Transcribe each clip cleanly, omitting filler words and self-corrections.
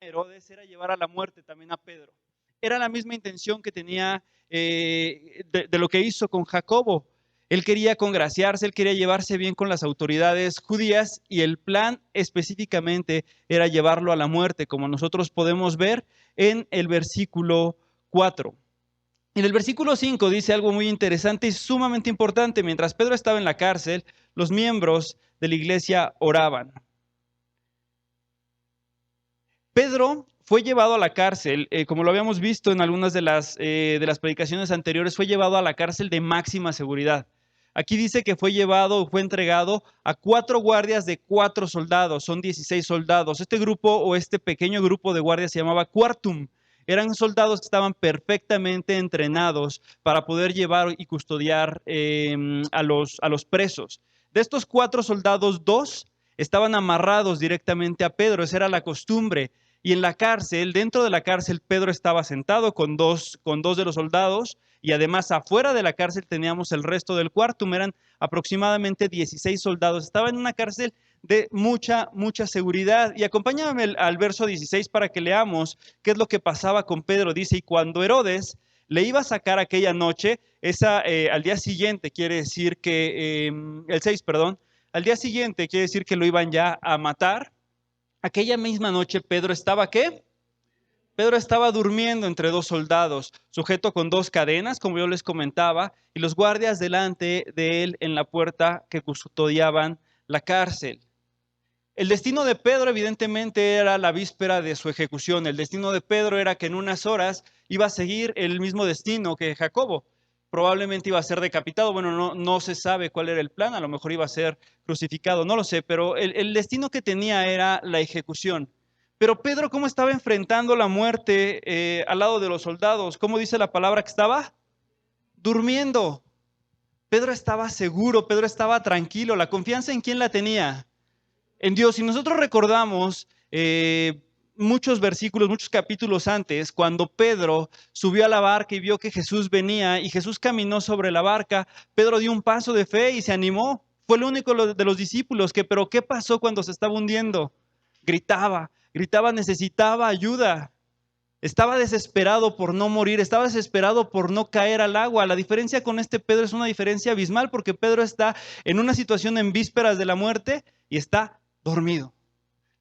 Herodes era llevar a la muerte también a Pedro. Era la misma intención que tenía de lo que hizo con Jacobo. Él quería congraciarse, él quería llevarse bien con las autoridades judías y el plan específicamente era llevarlo a la muerte, como nosotros podemos ver en el versículo 4. En el versículo 5 dice algo muy interesante y sumamente importante. Mientras Pedro estaba en la cárcel, los miembros de la iglesia oraban. Pedro fue llevado a la cárcel, como lo habíamos visto en algunas de las predicaciones anteriores, fue llevado a la cárcel de máxima seguridad. Aquí dice que fue entregado a 4 guardias de 4 soldados, son 16 soldados. Este grupo o este pequeño grupo de guardias se llamaba Quartum. Eran soldados que estaban perfectamente entrenados para poder llevar y custodiar a los presos. De estos 4 soldados, 2 estaban amarrados directamente a Pedro, esa era la costumbre. Y en la cárcel, dentro de la cárcel, Pedro estaba sentado con dos de los soldados y además afuera de la cárcel teníamos el resto del cuarto, eran aproximadamente 16 soldados. Estaba en una cárcel de mucha seguridad. Y acompáñame al verso 16 para que leamos qué es lo que pasaba con Pedro. Dice, y cuando Herodes le iba a sacar aquella noche, al día siguiente, quiere decir que, el 6, perdón, al día siguiente quiere decir que lo iban ya a matar. Aquella misma noche Pedro estaba, ¿qué? Pedro estaba durmiendo entre 2 soldados, sujeto con 2 cadenas, como yo les comentaba, y los guardias delante de él en la puerta que custodiaban la cárcel. El destino de Pedro evidentemente era la víspera de su ejecución. El destino de Pedro era que en unas horas iba a seguir el mismo destino que Jacobo. Probablemente iba a ser decapitado. Bueno, no se sabe cuál era el plan. A lo mejor iba a ser crucificado, no lo sé. Pero el destino que tenía era la ejecución. Pero Pedro, ¿cómo estaba enfrentando la muerte al lado de los soldados? ¿Cómo dice la palabra que estaba? Durmiendo. Pedro estaba seguro, Pedro estaba tranquilo. ¿La confianza en quién la tenía? En Dios. Y nosotros recordamos muchos versículos, muchos capítulos antes, cuando Pedro subió a la barca y vio que Jesús venía y Jesús caminó sobre la barca, Pedro dio un paso de fe y se animó. Fue el único de los discípulos pero ¿qué pasó cuando se estaba hundiendo? Gritaba, necesitaba ayuda. Estaba desesperado por no morir, estaba desesperado por no caer al agua. La diferencia con este Pedro es una diferencia abismal porque Pedro está en una situación en vísperas de la muerte y está dormido.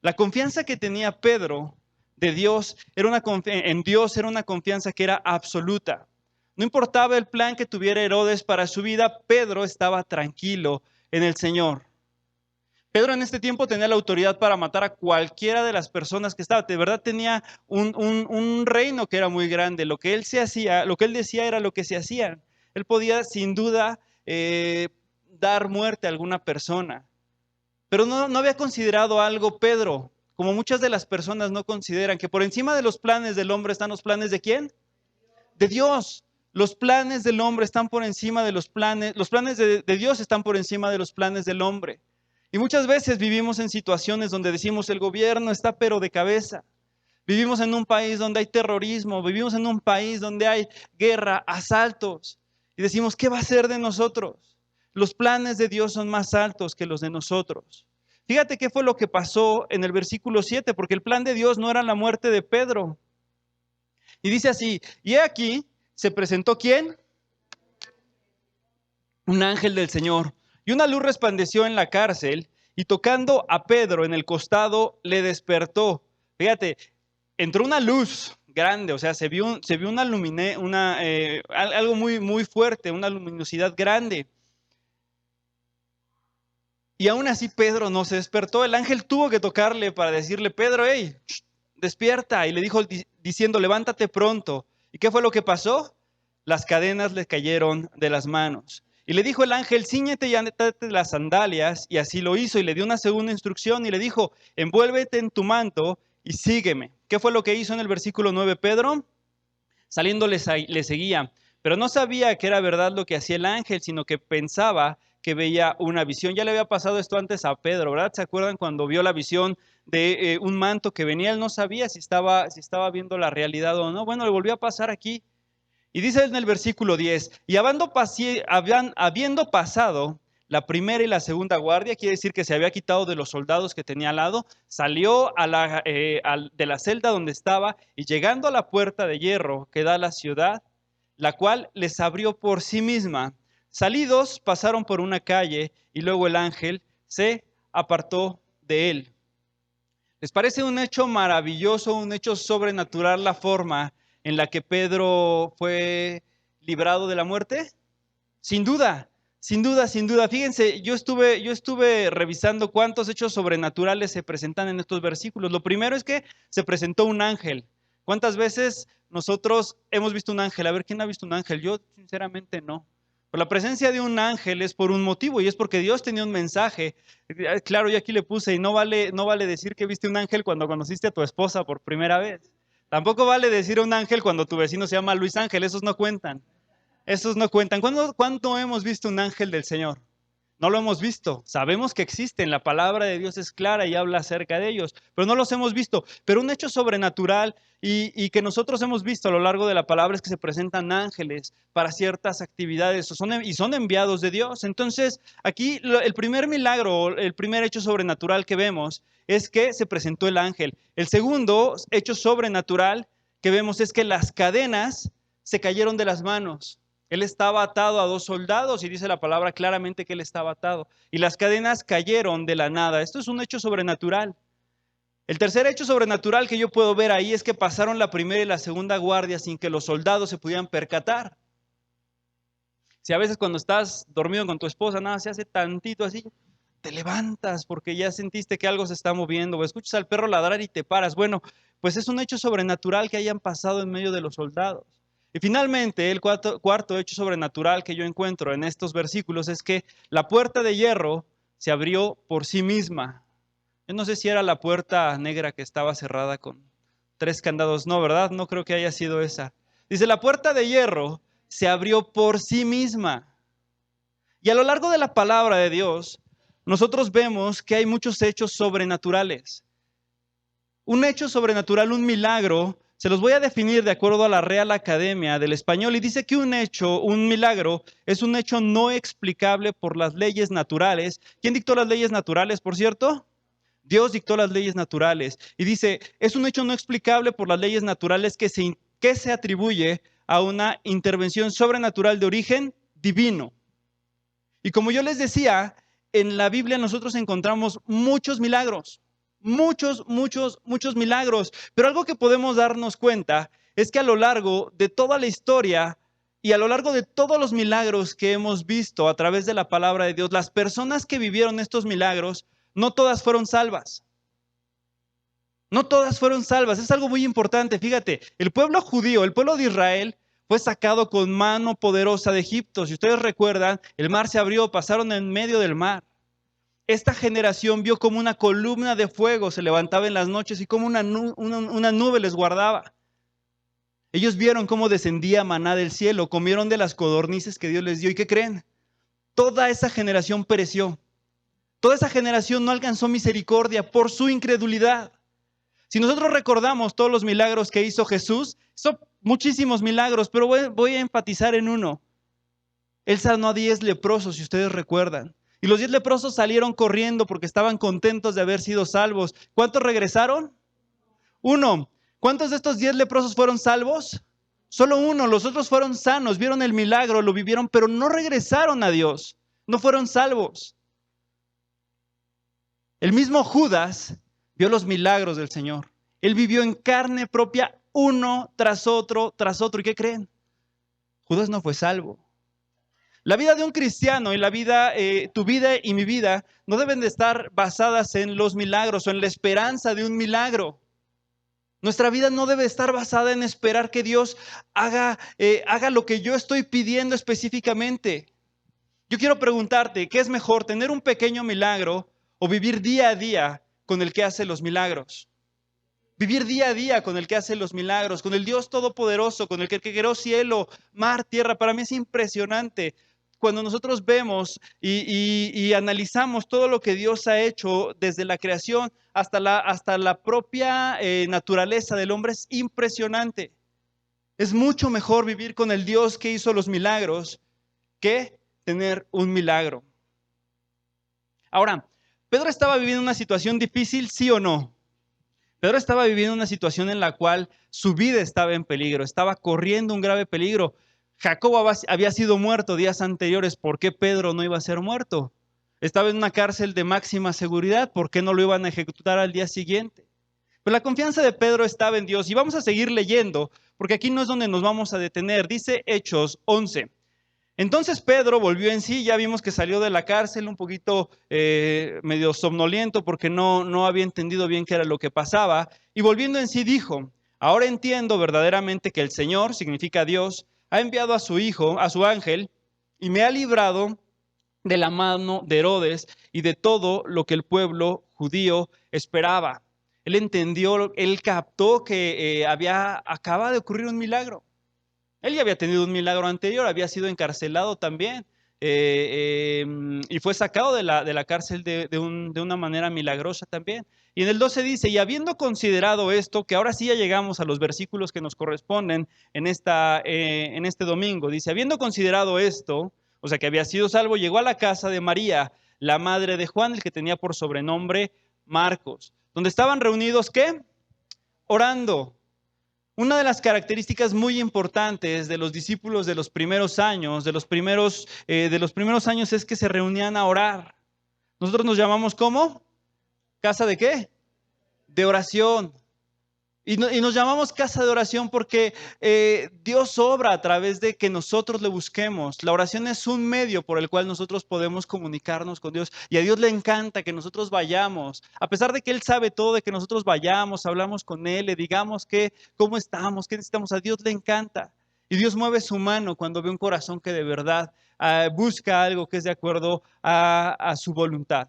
La confianza que tenía Pedro de Dios en Dios era una confianza que era absoluta. No importaba el plan que tuviera Herodes para su vida, Pedro estaba tranquilo en el Señor. Pedro en este tiempo tenía la autoridad para matar a cualquiera de las personas que estaba. De verdad tenía un reino que era muy grande. Lo que él decía era lo que se hacía. Él podía sin duda dar muerte a alguna persona. Pero no había considerado algo Pedro, como muchas de las personas no consideran, que por encima de los planes del hombre están los planes ¿de quién? De Dios. Los planes del hombre están por encima de los planes de Dios están por encima de los planes del hombre. Y muchas veces vivimos en situaciones donde decimos el gobierno está pero de cabeza. Vivimos en un país donde hay terrorismo, vivimos en un país donde hay guerra, asaltos. Y decimos, ¿qué va a ser de nosotros? Los planes de Dios son más altos que los de nosotros. Fíjate qué fue lo que pasó en el versículo 7, porque el plan de Dios no era la muerte de Pedro. Y dice así, y aquí se presentó ¿quién? Un ángel del Señor. Y una luz resplandeció en la cárcel y tocando a Pedro en el costado le despertó. Fíjate, entró una luz grande, o sea, se vio algo muy fuerte, una luminosidad grande. Y aún así Pedro no se despertó. El ángel tuvo que tocarle para decirle, Pedro, hey, despierta. Y le dijo diciendo, levántate pronto. ¿Y qué fue lo que pasó? Las cadenas le cayeron de las manos. Y le dijo el ángel, cíñete y átate las sandalias. Y así lo hizo. Y le dio una segunda instrucción y le dijo, envuélvete en tu manto y sígueme. ¿Qué fue lo que hizo en el versículo 9 Pedro? Saliendo le seguía. Pero no sabía que era verdad lo que hacía el ángel, sino que pensaba que veía una visión. Ya le había pasado esto antes a Pedro, ¿verdad? ¿Se acuerdan cuando vio la visión de un manto que venía? Él no sabía si estaba viendo la realidad o no. Bueno, le volvió a pasar aquí. Y dice en el versículo 10, y habiendo pasado la primera y la segunda guardia, quiere decir que se había quitado de los soldados que tenía al lado, salió de la celda donde estaba y llegando a la puerta de hierro que da a la ciudad, la cual les abrió por sí misma. Salidos, pasaron por una calle y luego el ángel se apartó de él. ¿Les parece un hecho maravilloso, un hecho sobrenatural la forma en la que Pedro fue librado de la muerte? Sin duda, sin duda, sin duda. Fíjense, yo estuve revisando cuántos hechos sobrenaturales se presentan en estos versículos. Lo primero es que se presentó un ángel. ¿Cuántas veces nosotros hemos visto un ángel? A ver, ¿quién ha visto un ángel? Yo sinceramente no. Pero la presencia de un ángel es por un motivo y es porque Dios tenía un mensaje. Claro, yo aquí le puse y no vale decir que viste un ángel cuando conociste a tu esposa por primera vez. Tampoco vale decir un ángel cuando tu vecino se llama Luis Ángel, esos no cuentan. Esos no cuentan. ¿Cuándo hemos visto un ángel del Señor? No lo hemos visto. Sabemos que existen. La palabra de Dios es clara y habla acerca de ellos, pero no los hemos visto. Pero un hecho sobrenatural y que nosotros hemos visto a lo largo de la palabra es que se presentan ángeles para ciertas actividades y son enviados de Dios. Entonces, aquí el primer milagro, el primer hecho sobrenatural que vemos es que se presentó el ángel. El segundo hecho sobrenatural que vemos es que las cadenas se cayeron de las manos. Él estaba atado a dos soldados y dice la palabra claramente que él estaba atado. Y las cadenas cayeron de la nada. Esto es un hecho sobrenatural. El tercer hecho sobrenatural que yo puedo ver ahí es que pasaron la primera y la segunda guardia sin que los soldados se pudieran percatar. Si a veces cuando estás dormido con tu esposa, nada, se hace tantito así, te levantas porque ya sentiste que algo se está moviendo, o escuchas al perro ladrar y te paras. Bueno, pues es un hecho sobrenatural que hayan pasado en medio de los soldados. Y finalmente, el cuarto hecho sobrenatural que yo encuentro en estos versículos es que la puerta de hierro se abrió por sí misma. Yo no sé si era la puerta negra que estaba cerrada con 3 candados. No, ¿verdad? No creo que haya sido esa. Dice, la puerta de hierro se abrió por sí misma. Y a lo largo de la palabra de Dios, nosotros vemos que hay muchos hechos sobrenaturales. Un hecho sobrenatural, un milagro, se los voy a definir de acuerdo a la Real Academia del Español y dice que un milagro, es un hecho no explicable por las leyes naturales. ¿Quién dictó las leyes naturales, por cierto? Dios dictó las leyes naturales y dice, es un hecho no explicable por las leyes naturales que se atribuye a una intervención sobrenatural de origen divino. Y como yo les decía, en la Biblia nosotros encontramos muchos milagros. Muchos milagros. Pero algo que podemos darnos cuenta es que a lo largo de toda la historia y a lo largo de todos los milagros que hemos visto a través de la palabra de Dios, las personas que vivieron estos milagros, no todas fueron salvas. No todas fueron salvas. Es algo muy importante. Fíjate, el pueblo judío, el pueblo de Israel, fue sacado con mano poderosa de Egipto. Si ustedes recuerdan, el mar se abrió, pasaron en medio del mar. Esta generación vio como una columna de fuego se levantaba en las noches y como una nube les guardaba. Ellos vieron cómo descendía maná del cielo, comieron de las codornices que Dios les dio. ¿Y qué creen? Toda esa generación pereció. Toda esa generación no alcanzó misericordia por su incredulidad. Si nosotros recordamos todos los milagros que hizo Jesús, son muchísimos milagros, pero voy a enfatizar en uno. Él sanó a 10 leprosos, si ustedes recuerdan. Y los 10 leprosos salieron corriendo porque estaban contentos de haber sido salvos. ¿Cuántos regresaron? 1. ¿Cuántos de estos 10 leprosos fueron salvos? Solo 1. Los otros fueron sanos, vieron el milagro, lo vivieron, pero no regresaron a Dios. No fueron salvos. El mismo Judas vio los milagros del Señor. Él vivió en carne propia uno tras otro, tras otro. ¿Y qué creen? Judas no fue salvo. La vida de un cristiano y tu vida y mi vida no deben de estar basadas en los milagros o en la esperanza de un milagro. Nuestra vida no debe estar basada en esperar que Dios haga lo que yo estoy pidiendo específicamente. Yo quiero preguntarte, ¿qué es mejor, tener un pequeño milagro o vivir día a día con el que hace los milagros? Vivir día a día con el que hace los milagros, con el Dios Todopoderoso, con el que creó cielo, mar, tierra. Para mí es impresionante cuando nosotros vemos y analizamos todo lo que Dios ha hecho desde la creación hasta la propia naturaleza del hombre. Es impresionante. Es mucho mejor vivir con el Dios que hizo los milagros que tener un milagro. Ahora, ¿Pedro estaba viviendo una situación difícil, sí o no? Pedro estaba viviendo una situación en la cual su vida estaba en peligro, estaba corriendo un grave peligro. Jacobo había sido muerto días anteriores, ¿por qué Pedro no iba a ser muerto? Estaba en una cárcel de máxima seguridad, ¿por qué no lo iban a ejecutar al día siguiente? Pero la confianza de Pedro estaba en Dios y vamos a seguir leyendo, porque aquí no es donde nos vamos a detener. Dice Hechos 11. Entonces Pedro volvió en sí, ya vimos que salió de la cárcel un poquito medio somnoliento porque no había entendido bien qué era lo que pasaba, y volviendo en sí dijo, ahora entiendo verdaderamente que el Señor, significa Dios, ha enviado a su Hijo, a su ángel, y me ha librado de la mano de Herodes y de todo lo que el pueblo judío esperaba. Él entendió, él captó que acaba de ocurrir un milagro. Él ya había tenido un milagro anterior, había sido encarcelado también y fue sacado de la cárcel de una manera milagrosa también. Y en el 12 dice, y habiendo considerado esto, que ahora sí ya llegamos a los versículos que nos corresponden en este domingo, dice, habiendo considerado esto, o sea que había sido salvo, llegó a la casa de María, la madre de Juan, el que tenía por sobrenombre Marcos, donde estaban reunidos, ¿qué? Orando. Una de las características muy importantes de los discípulos de los primeros años, de los primeros años es que se reunían a orar. Nosotros nos llamamos ¿cómo? ¿Casa de qué? De oración. Y nos llamamos casa de oración porque Dios obra a través de que nosotros le busquemos. La oración es un medio por el cual nosotros podemos comunicarnos con Dios. Y a Dios le encanta que nosotros vayamos. A pesar de que Él sabe todo, de que nosotros vayamos, hablamos con Él, le digamos cómo estamos, qué necesitamos. A Dios le encanta. Y Dios mueve su mano cuando ve un corazón que de verdad busca algo que es de acuerdo a su voluntad.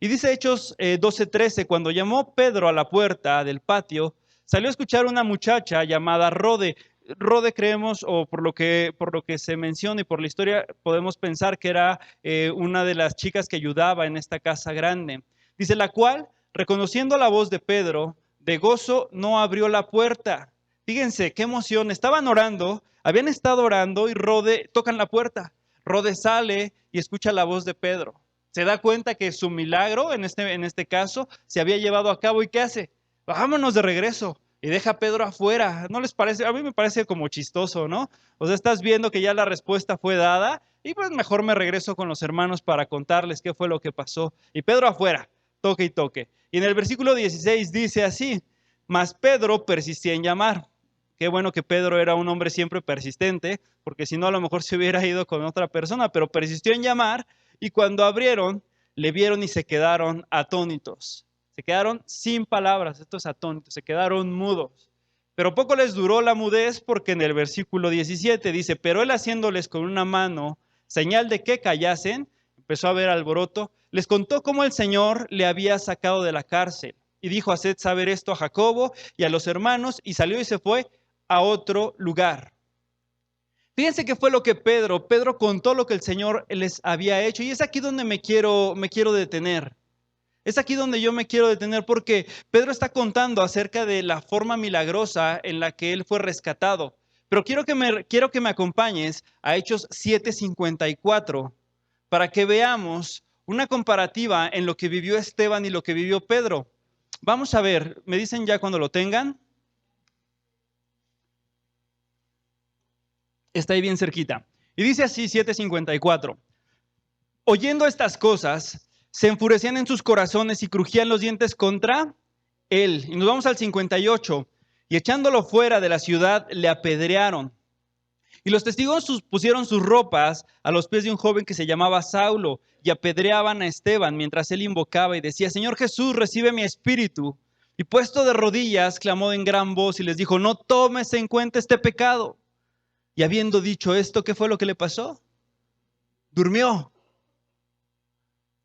Y dice Hechos 12:13, cuando llamó Pedro a la puerta del patio, salió a escuchar una muchacha llamada Rode. Rode creemos, o por lo que se menciona y por la historia, podemos pensar que era una de las chicas que ayudaba en esta casa grande. Dice, la cual, reconociendo la voz de Pedro, de gozo no abrió la puerta. Fíjense, qué emoción. Estaban orando, habían estado orando y Rode tocan la puerta. Rode sale y escucha la voz de Pedro. Se da cuenta que su milagro, en este caso, se había llevado a cabo. ¿Y qué hace? Vámonos de regreso. Y deja a Pedro afuera. ¿No les parece? A mí me parece como chistoso, ¿no? O sea, estás viendo que ya la respuesta fue dada y pues mejor me regreso con los hermanos para contarles qué fue lo que pasó. Y Pedro afuera, toque y toque. Y en el versículo 16 dice así, mas Pedro persistía en llamar. Qué bueno que Pedro era un hombre siempre persistente, porque si no a lo mejor se hubiera ido con otra persona, pero persistió en llamar y cuando abrieron, le vieron y se quedaron atónitos. Se quedaron sin palabras, estos atónitos, se quedaron mudos. Pero poco les duró la mudez porque en el versículo 17 dice, pero él haciéndoles con una mano señal de que callasen, empezó a haber alboroto, les contó cómo el Señor le había sacado de la cárcel y dijo, haced saber esto a Jacobo y a los hermanos, y salió y se fue a otro lugar. Fíjense qué fue lo que Pedro contó lo que el Señor les había hecho, y es aquí donde me quiero detener. Es aquí donde yo me quiero detener porque Pedro está contando acerca de la forma milagrosa en la que él fue rescatado. Pero quiero que me acompañes a Hechos 7:54 para que veamos una comparativa en lo que vivió Esteban y lo que vivió Pedro. Vamos a ver, me dicen ya cuando lo tengan. Está ahí bien cerquita. Y dice así 7:54. Oyendo estas cosas, se enfurecían en sus corazones y crujían los dientes contra él. Y nos vamos al 58. Y echándolo fuera de la ciudad, le apedrearon. Y los testigos pusieron sus ropas a los pies de un joven que se llamaba Saulo y apedreaban a Esteban mientras él invocaba y decía, Señor Jesús, recibe mi espíritu. Y puesto de rodillas, clamó en gran voz y les dijo, no tomes en cuenta este pecado. Y habiendo dicho esto, ¿qué fue lo que le pasó? Durmió.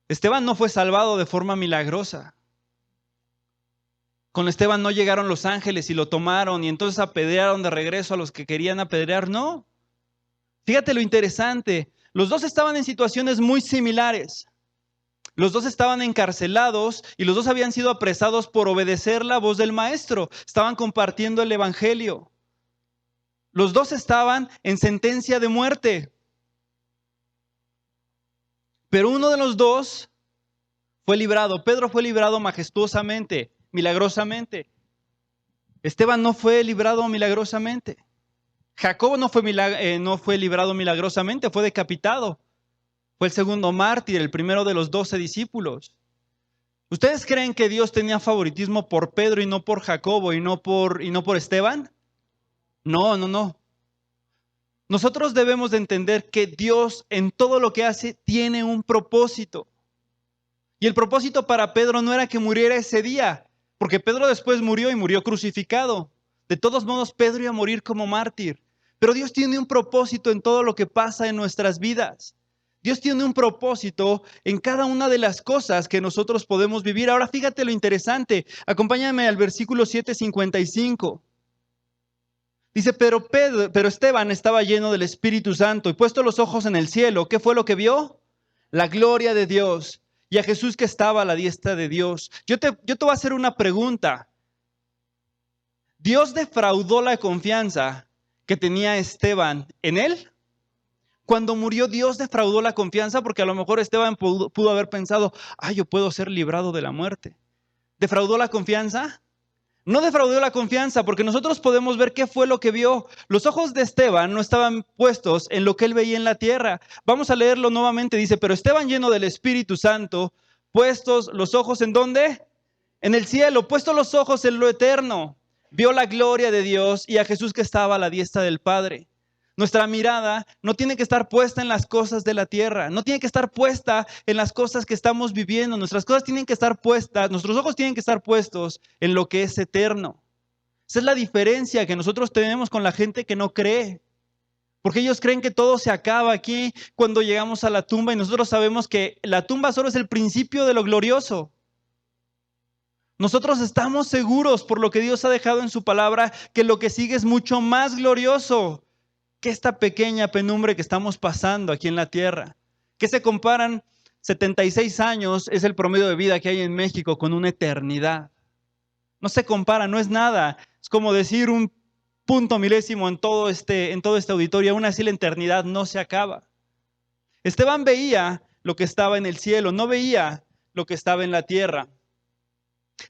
Esteban no fue salvado de forma milagrosa. Con Esteban no llegaron los ángeles y lo tomaron y entonces apedrearon de regreso a los que querían apedrear. No. Fíjate lo interesante. Los dos estaban en situaciones muy similares. Los dos estaban encarcelados y los dos habían sido apresados por obedecer la voz del maestro. Estaban compartiendo el evangelio. Los dos estaban en sentencia de muerte. Pero uno de los dos Fue librado. Pedro fue librado majestuosamente, milagrosamente. Esteban no fue librado milagrosamente. Jacobo no fue librado milagrosamente, fue decapitado. Fue el segundo mártir, el primero de los 12 discípulos. ¿Ustedes creen que Dios tenía favoritismo por Pedro y no por Jacobo y no por Esteban? No, no, no. Nosotros debemos de entender que Dios en todo lo que hace tiene un propósito. Y el propósito para Pedro no era que muriera ese día, porque Pedro después murió y murió crucificado. De todos modos, Pedro iba a morir como mártir. Pero Dios tiene un propósito en todo lo que pasa en nuestras vidas. Dios tiene un propósito en cada una de las cosas que nosotros podemos vivir. Ahora fíjate lo interesante. Acompáñame al versículo 7:55. Dice, pero Esteban estaba lleno del Espíritu Santo y puesto los ojos en el cielo, ¿qué fue lo que vio? La gloria de Dios y a Jesús que estaba a la diestra de Dios. Yo te voy a hacer una pregunta. ¿Dios defraudó la confianza que tenía Esteban en él? Cuando murió, Dios defraudó la confianza porque a lo mejor Esteban pudo haber pensado, yo puedo ser librado de la muerte. ¿Defraudó la confianza? No defraudó la confianza porque nosotros podemos ver qué fue lo que vio. Los ojos de Esteban no estaban puestos en lo que él veía en la tierra. Vamos a leerlo nuevamente. Dice, pero Esteban lleno del Espíritu Santo, puestos los ojos ¿en dónde? En el cielo, puestos los ojos en lo eterno. Vio la gloria de Dios y a Jesús que estaba a la diestra del Padre. Nuestra mirada no tiene que estar puesta en las cosas de la tierra, no tiene que estar puesta en las cosas que estamos viviendo. Nuestros ojos tienen que estar puestos en lo que es eterno. Esa es la diferencia que nosotros tenemos con la gente que no cree. Porque ellos creen que todo se acaba aquí cuando llegamos a la tumba y nosotros sabemos que la tumba solo es el principio de lo glorioso. Nosotros estamos seguros por lo que Dios ha dejado en su palabra que lo que sigue es mucho más glorioso que esta pequeña penumbre que estamos pasando aquí en la tierra. ¿Qué se comparan? 76 años es el promedio de vida que hay en México con una eternidad. No se compara, no es nada. Es como decir un punto milésimo en todo este auditorio. Aún así la eternidad no se acaba. Esteban veía lo que estaba en el cielo, no veía lo que estaba en la tierra.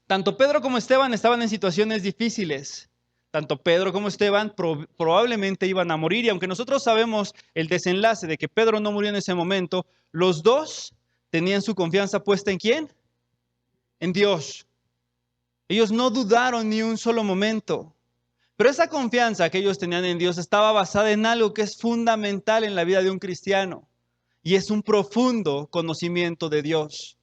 Tanto Pedro como Esteban estaban en situaciones difíciles. Tanto Pedro como Esteban probablemente iban a morir. Y aunque nosotros sabemos el desenlace de que Pedro no murió en ese momento, los dos tenían su confianza puesta ¿en quién? En Dios. Ellos no dudaron ni un solo momento. Pero esa confianza que ellos tenían en Dios estaba basada en algo que es fundamental en la vida de un cristiano. Y es un profundo conocimiento de Dios.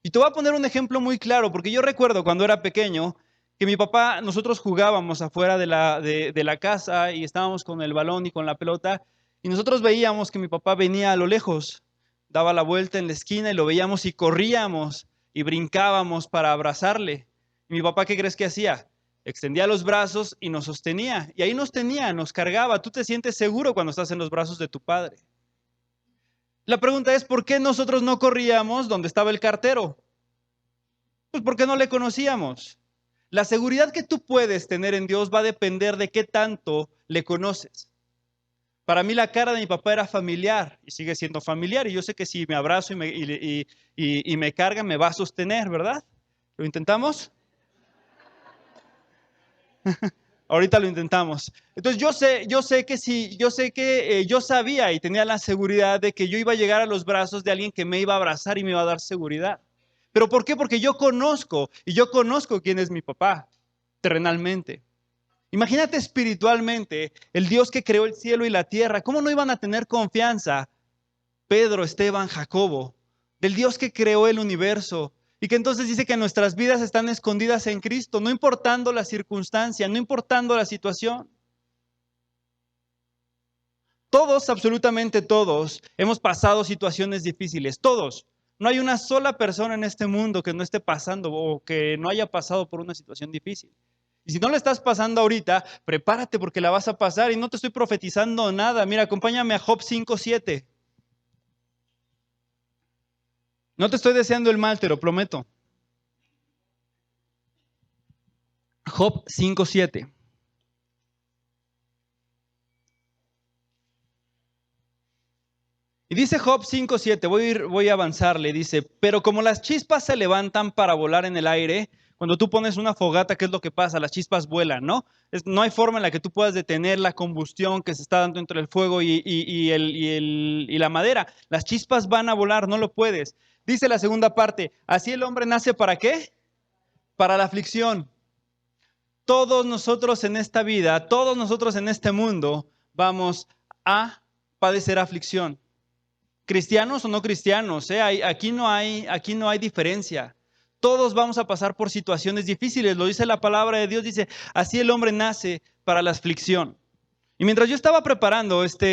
Y te voy a poner un ejemplo muy claro, porque yo recuerdo cuando era pequeño que mi papá, nosotros jugábamos afuera de la casa y estábamos con el balón y con la pelota y nosotros veíamos que mi papá venía a lo lejos, daba la vuelta en la esquina y lo veíamos y corríamos y brincábamos para abrazarle. Y mi papá, ¿qué crees que hacía? Extendía los brazos y nos sostenía y ahí nos tenía, nos cargaba. ¿Tú te sientes seguro cuando estás en los brazos de tu padre? La pregunta es, ¿por qué nosotros no corríamos donde estaba el cartero? Pues porque no le conocíamos. La seguridad que tú puedes tener en Dios va a depender de qué tanto le conoces. Para mí la cara de mi papá era familiar y sigue siendo familiar y yo sé que si me abrazo y me carga me va a sostener, ¿verdad? ¿Lo intentamos? Ahorita lo intentamos. Entonces yo sabía y tenía la seguridad de que yo iba a llegar a los brazos de alguien que me iba a abrazar y me iba a dar seguridad. ¿Pero por qué? Porque yo conozco quién es mi papá terrenalmente. Imagínate espiritualmente el Dios que creó el cielo y la tierra. ¿Cómo no iban a tener confianza Pedro, Esteban, Jacobo del Dios que creó el universo? Y que entonces dice que nuestras vidas están escondidas en Cristo, no importando la circunstancia, no importando la situación. Todos, absolutamente todos, hemos pasado situaciones difíciles, todos. No hay una sola persona en este mundo que no esté pasando o que no haya pasado por una situación difícil. Y si no la estás pasando ahorita, prepárate porque la vas a pasar y no te estoy profetizando nada. Mira, acompáñame a Job 5:7. No te estoy deseando el mal, te lo prometo. Job 5:7. Y dice Job 5:7, voy a avanzarle, dice, pero como las chispas se levantan para volar en el aire, cuando tú pones una fogata, ¿qué es lo que pasa? Las chispas vuelan, ¿no? No hay forma en la que tú puedas detener la combustión que se está dando entre el fuego y la madera. Las chispas van a volar, no lo puedes. Dice la segunda parte, así el hombre nace ¿para qué? Para la aflicción. Todos nosotros en esta vida, todos nosotros en este mundo, vamos a padecer aflicción. Cristianos o no cristianos, aquí no hay diferencia. Todos vamos a pasar por situaciones difíciles, lo dice la palabra de Dios, dice, así el hombre nace para la aflicción. Y mientras yo estaba preparando esta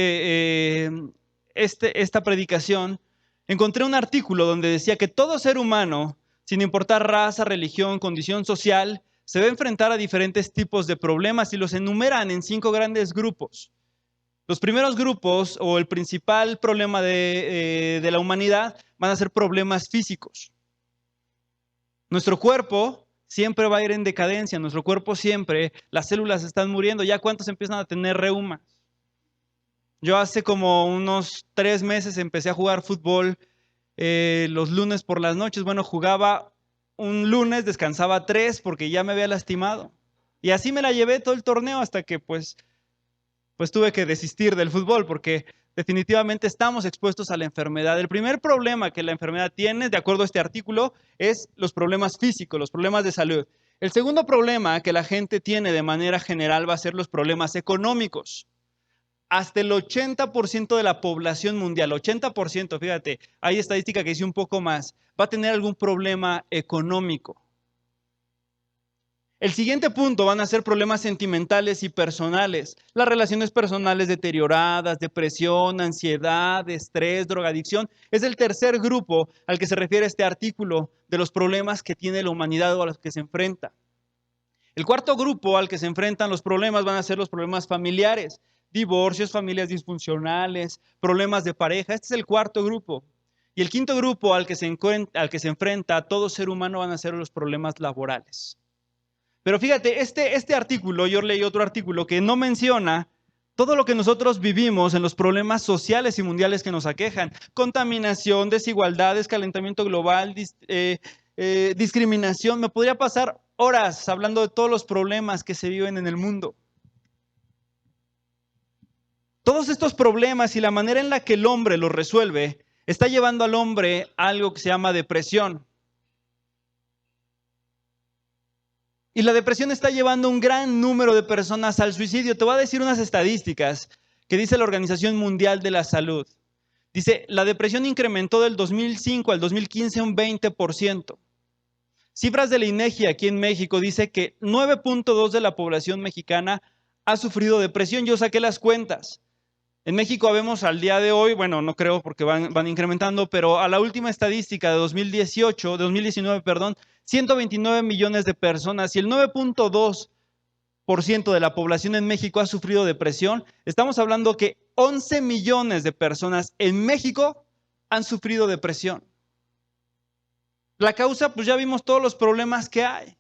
predicación, encontré un artículo donde decía que todo ser humano, sin importar raza, religión, condición social, se va a enfrentar a diferentes tipos de problemas y los enumeran en 5 grandes grupos. Los primeros grupos o el principal problema de la humanidad van a ser problemas físicos. Nuestro cuerpo siempre va a ir en decadencia, nuestro cuerpo siempre, las células están muriendo. ¿Ya cuántos empiezan a tener reumas? Yo hace como unos 3 meses empecé a jugar fútbol los lunes por las noches. Bueno, jugaba un lunes, descansaba 3 porque ya me había lastimado. Y así me la llevé todo el torneo hasta que pues tuve que desistir del fútbol porque definitivamente estamos expuestos a la enfermedad. El primer problema que la enfermedad tiene, de acuerdo a este artículo, es los problemas físicos, los problemas de salud. El segundo problema que la gente tiene de manera general va a ser los problemas económicos. Hasta el 80% de la población mundial, 80%, fíjate, hay estadística que dice un poco más, va a tener algún problema económico. El siguiente punto van a ser problemas sentimentales y personales. Las relaciones personales deterioradas, depresión, ansiedad, estrés, drogadicción. Es el tercer grupo al que se refiere este artículo de los problemas que tiene la humanidad o a los que se enfrenta. El cuarto grupo al que se enfrentan los problemas van a ser los problemas familiares. Divorcios, familias disfuncionales, problemas de pareja. Este es el cuarto grupo. Y el quinto grupo al que se enfrenta todo ser humano van a ser los problemas laborales. Pero fíjate, este artículo, yo leí otro artículo que no menciona todo lo que nosotros vivimos en los problemas sociales y mundiales que nos aquejan. Contaminación, desigualdades, calentamiento global, discriminación. Me podría pasar horas hablando de todos los problemas que se viven en el mundo. Todos estos problemas y la manera en la que el hombre los resuelve está llevando al hombre a algo que se llama depresión. Y la depresión está llevando a un gran número de personas al suicidio. Te voy a decir unas estadísticas que dice la Organización Mundial de la Salud. Dice, la depresión incrementó del 2005 al 2015 un 20%. Cifras del INEGI aquí en México dice que 9.2 de la población mexicana ha sufrido depresión. Yo saqué las cuentas. En México habemos al día de hoy, bueno, no creo porque van incrementando, pero a la última estadística de 2019, 129 millones de personas y el 9.2% de la población en México ha sufrido depresión. Estamos hablando que 11 millones de personas en México han sufrido depresión. La causa, pues ya vimos todos los problemas que hay.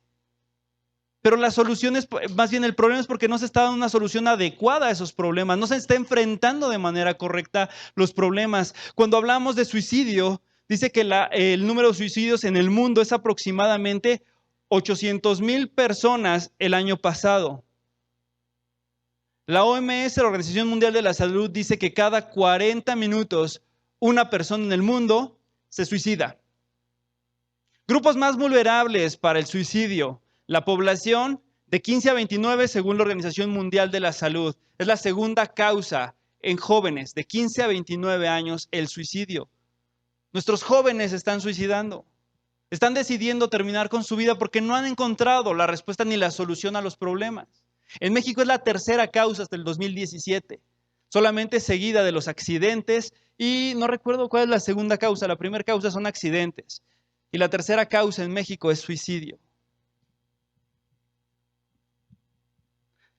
Pero la solución es, más bien el problema es porque no se está dando una solución adecuada a esos problemas, no se está enfrentando de manera correcta los problemas. Cuando hablamos de suicidio, dice que el número de suicidios en el mundo es aproximadamente 800,000 personas el año pasado. La OMS, la Organización Mundial de la Salud, dice que cada 40 minutos una persona en el mundo se suicida. Grupos más vulnerables para el suicidio. La población de 15 a 29, según la Organización Mundial de la Salud, es la segunda causa en jóvenes de 15 a 29 años, el suicidio. Nuestros jóvenes están suicidando, están decidiendo terminar con su vida porque no han encontrado la respuesta ni la solución a los problemas. En México es la tercera causa hasta el 2017, solamente seguida de los accidentes y no recuerdo cuál es la segunda causa. La primera causa son accidentes y la tercera causa en México es suicidio.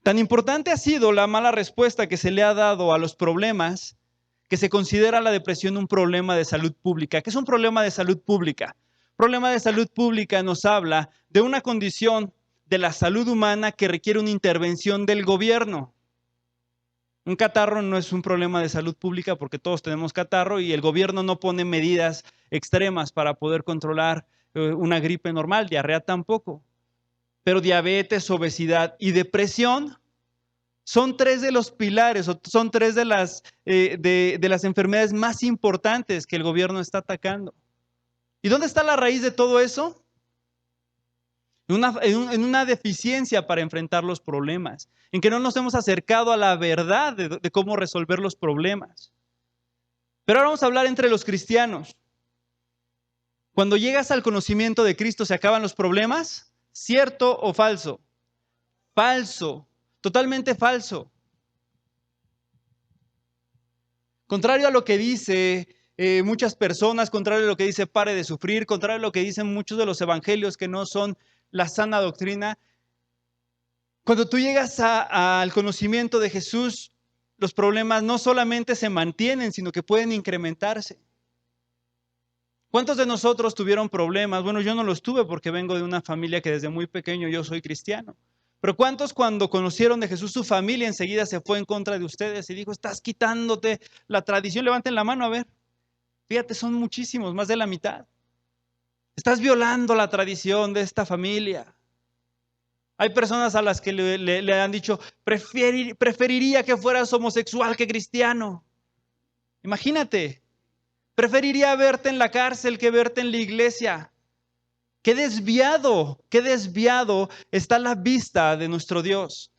Tan importante ha sido la mala respuesta que se le ha dado a los problemas que se considera la depresión un problema de salud pública. ¿Qué es un problema de salud pública? Problema de salud pública nos habla de una condición de la salud humana que requiere una intervención del gobierno. Un catarro no es un problema de salud pública porque todos tenemos catarro y el gobierno no pone medidas extremas para poder controlar una gripe normal, diarrea tampoco. Pero diabetes, obesidad y depresión son tres de los pilares, son tres de las enfermedades más importantes que el gobierno está atacando. ¿Y dónde está la raíz de todo eso? En una deficiencia para enfrentar los problemas, en que no nos hemos acercado a la verdad de cómo resolver los problemas. Pero ahora vamos a hablar entre los cristianos. Cuando llegas al conocimiento de Cristo, ¿se acaban los problemas? ¿Cierto o falso? Falso, totalmente falso. Contrario a lo que dice muchas personas, contrario a lo que dice pare de sufrir, contrario a lo que dicen muchos de los evangelios que no son la sana doctrina, cuando tú llegas al conocimiento de Jesús, los problemas no solamente se mantienen, sino que pueden incrementarse. ¿Cuántos de nosotros tuvieron problemas? Bueno, yo no los tuve porque vengo de una familia que desde muy pequeño yo soy cristiano. Pero ¿cuántos cuando conocieron de Jesús, su familia enseguida se fue en contra de ustedes y dijo, estás quitándote la tradición? Levanten la mano a ver. Fíjate, son muchísimos, más de la mitad. Estás violando la tradición de esta familia. Hay personas a las que le han dicho, preferiría que fueras homosexual que cristiano. Imagínate, preferiría verte en la cárcel que verte en la iglesia. Qué desviado está la vista de nuestro Dios.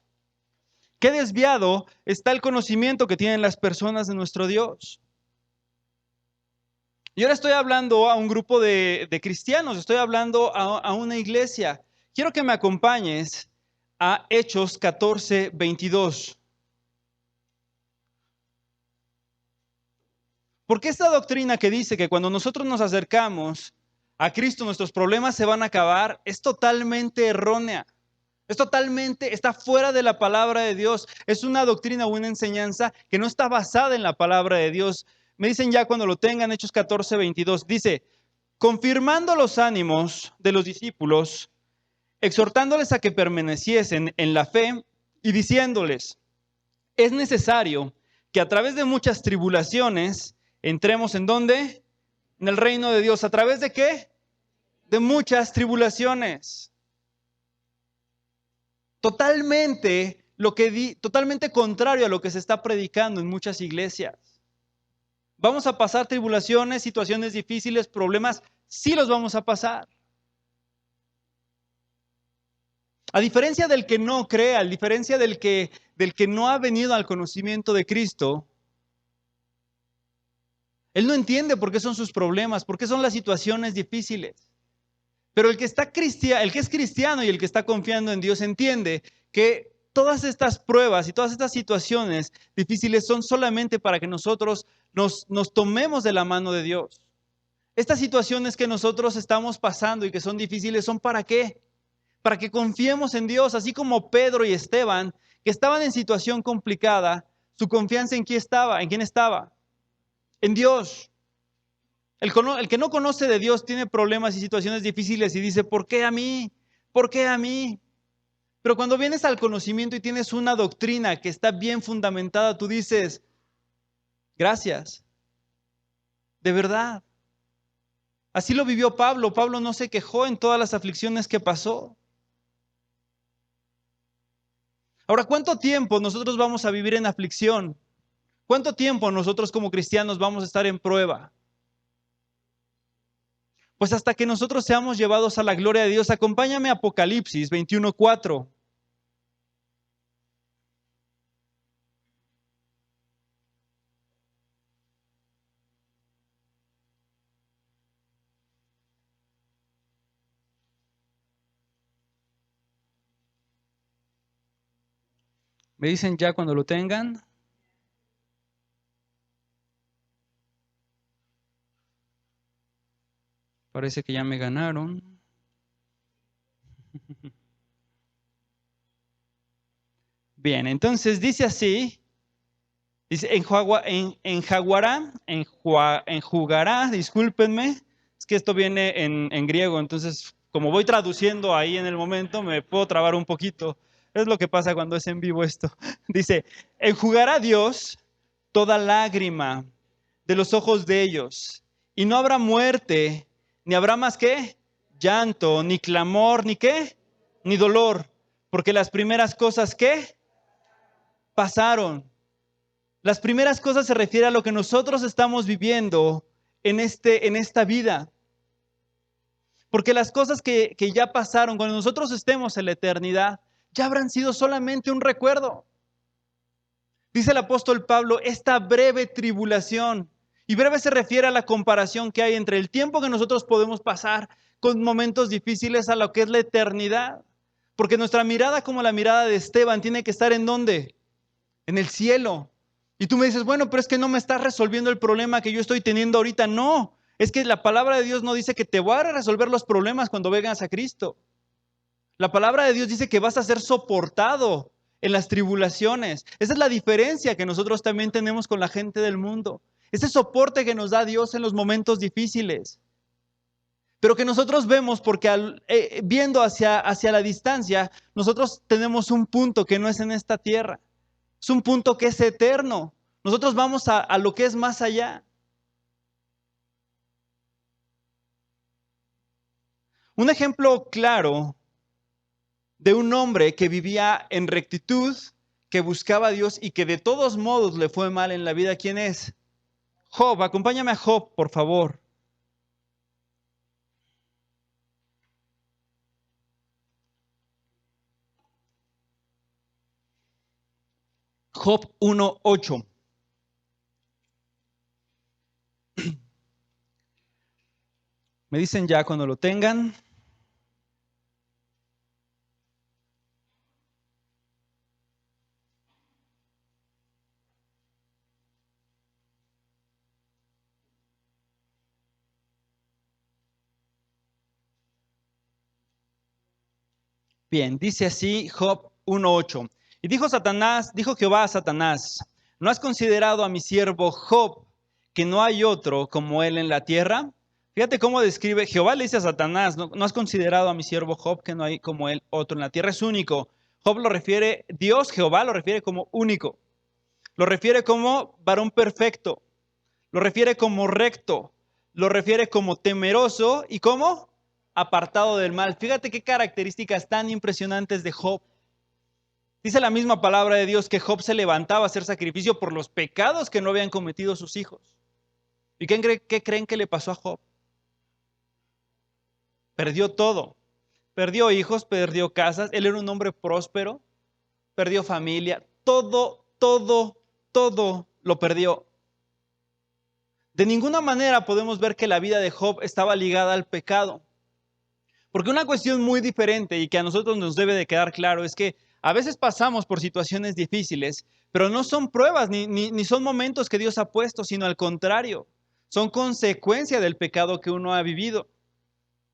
Qué desviado está el conocimiento que tienen las personas de nuestro Dios. Y ahora estoy hablando a un grupo de cristianos, estoy hablando a una iglesia. Quiero que me acompañes a Hechos 14, 22. Porque esta doctrina que dice que cuando nosotros nos acercamos a Cristo nuestros problemas se van a acabar es totalmente errónea. Está fuera de la palabra de Dios. Es una doctrina o una enseñanza que no está basada en la palabra de Dios. Me dicen ya cuando lo tengan, Hechos 14, 22. Dice, confirmando los ánimos de los discípulos, exhortándoles a que permaneciesen en la fe y diciéndoles, es necesario que a través de muchas tribulaciones entremos ¿en dónde? En el reino de Dios. ¿A través de qué? De muchas tribulaciones. Totalmente contrario a lo que se está predicando en muchas iglesias. Vamos a pasar tribulaciones, situaciones difíciles, problemas, sí los vamos a pasar. A diferencia del que no cree, a diferencia del que no ha venido al conocimiento de Cristo, él no entiende por qué son sus problemas, por qué son las situaciones difíciles. Pero el que es cristiano y el que está confiando en Dios entiende que todas estas pruebas y todas estas situaciones difíciles son solamente para que nosotros nos tomemos de la mano de Dios. Estas situaciones que nosotros estamos pasando y que son difíciles, ¿son para qué? Para que confiemos en Dios, así como Pedro y Esteban, que estaban en situación complicada, su confianza ¿en quién estaba? ¿En quién estaba? En Dios. El que no conoce de Dios tiene problemas y situaciones difíciles y dice, ¿por qué a mí? ¿Por qué a mí? Pero cuando vienes al conocimiento y tienes una doctrina que está bien fundamentada, tú dices, gracias, de verdad. Así lo vivió Pablo. Pablo no se quejó en todas las aflicciones que pasó. Ahora, ¿cuánto tiempo nosotros vamos a vivir en aflicción? ¿Cuánto tiempo nosotros como cristianos vamos a estar en prueba? Pues hasta que nosotros seamos llevados a la gloria de Dios. Acompáñame a Apocalipsis 21:4. ¿Me dicen ya cuando lo tengan? Parece que ya me ganaron. Bien, entonces dice así, dice, enjugará, discúlpenme, es que esto viene en griego, entonces como voy traduciendo ahí en el momento, me puedo trabar un poquito. Es lo que pasa cuando es en vivo esto. Dice, enjugará Dios toda lágrima de los ojos de ellos, y no habrá muerte, ni habrá más que llanto, ni clamor, ni qué, ni dolor, porque las primeras cosas que pasaron. Las primeras cosas se refiere a lo que nosotros estamos viviendo en esta vida. Porque las cosas que ya pasaron, cuando nosotros estemos en la eternidad, ya habrán sido solamente un recuerdo. Dice el apóstol Pablo, esta breve tribulación, y breve se refiere a la comparación que hay entre el tiempo que nosotros podemos pasar con momentos difíciles a lo que es la eternidad. Porque nuestra mirada, como la mirada de Esteban, tiene que estar ¿en dónde? En el cielo. Y tú me dices, bueno, pero es que no me estás resolviendo el problema que yo estoy teniendo ahorita. No, es que la palabra de Dios no dice que te voy a resolver los problemas cuando vengas a Cristo. La palabra de Dios dice que vas a ser soportado en las tribulaciones. Esa es la diferencia que nosotros también tenemos con la gente del mundo. Ese soporte que nos da Dios en los momentos difíciles. Pero que nosotros vemos porque viendo hacia la distancia, nosotros tenemos un punto que no es en esta tierra. Es un punto que es eterno. Nosotros vamos a lo que es más allá. Un ejemplo claro de un hombre que vivía en rectitud, que buscaba a Dios y que de todos modos le fue mal en la vida. ¿Quién es? Job. Acompáñame a Job, por favor. Job 1:8. Me dicen ya cuando lo tengan. Bien, dice así Job 1:8. Y dijo Jehová a Satanás, ¿no has considerado a mi siervo Job, que no hay otro como él en la tierra? Fíjate cómo describe, Jehová le dice a Satanás, ¿no has considerado a mi siervo Job, que no hay como él otro en la tierra? Es único. Job lo refiere, Dios, Jehová lo refiere como único. Lo refiere como varón perfecto. Lo refiere como recto. Lo refiere como temeroso y como apartado del mal. Fíjate qué características tan impresionantes de Job. Dice la misma palabra de Dios que Job se levantaba a hacer sacrificio por los pecados que no habían cometido sus hijos. ¿Y qué creen que le pasó a Job? Perdió todo. Perdió hijos, perdió casas. Él era un hombre próspero. Perdió familia. Todo lo perdió. De ninguna manera podemos ver que la vida de Job estaba ligada al pecado. Porque una cuestión muy diferente y que a nosotros nos debe de quedar claro es que a veces pasamos por situaciones difíciles, pero no son pruebas ni son momentos que Dios ha puesto, sino al contrario, son consecuencia del pecado que uno ha vivido.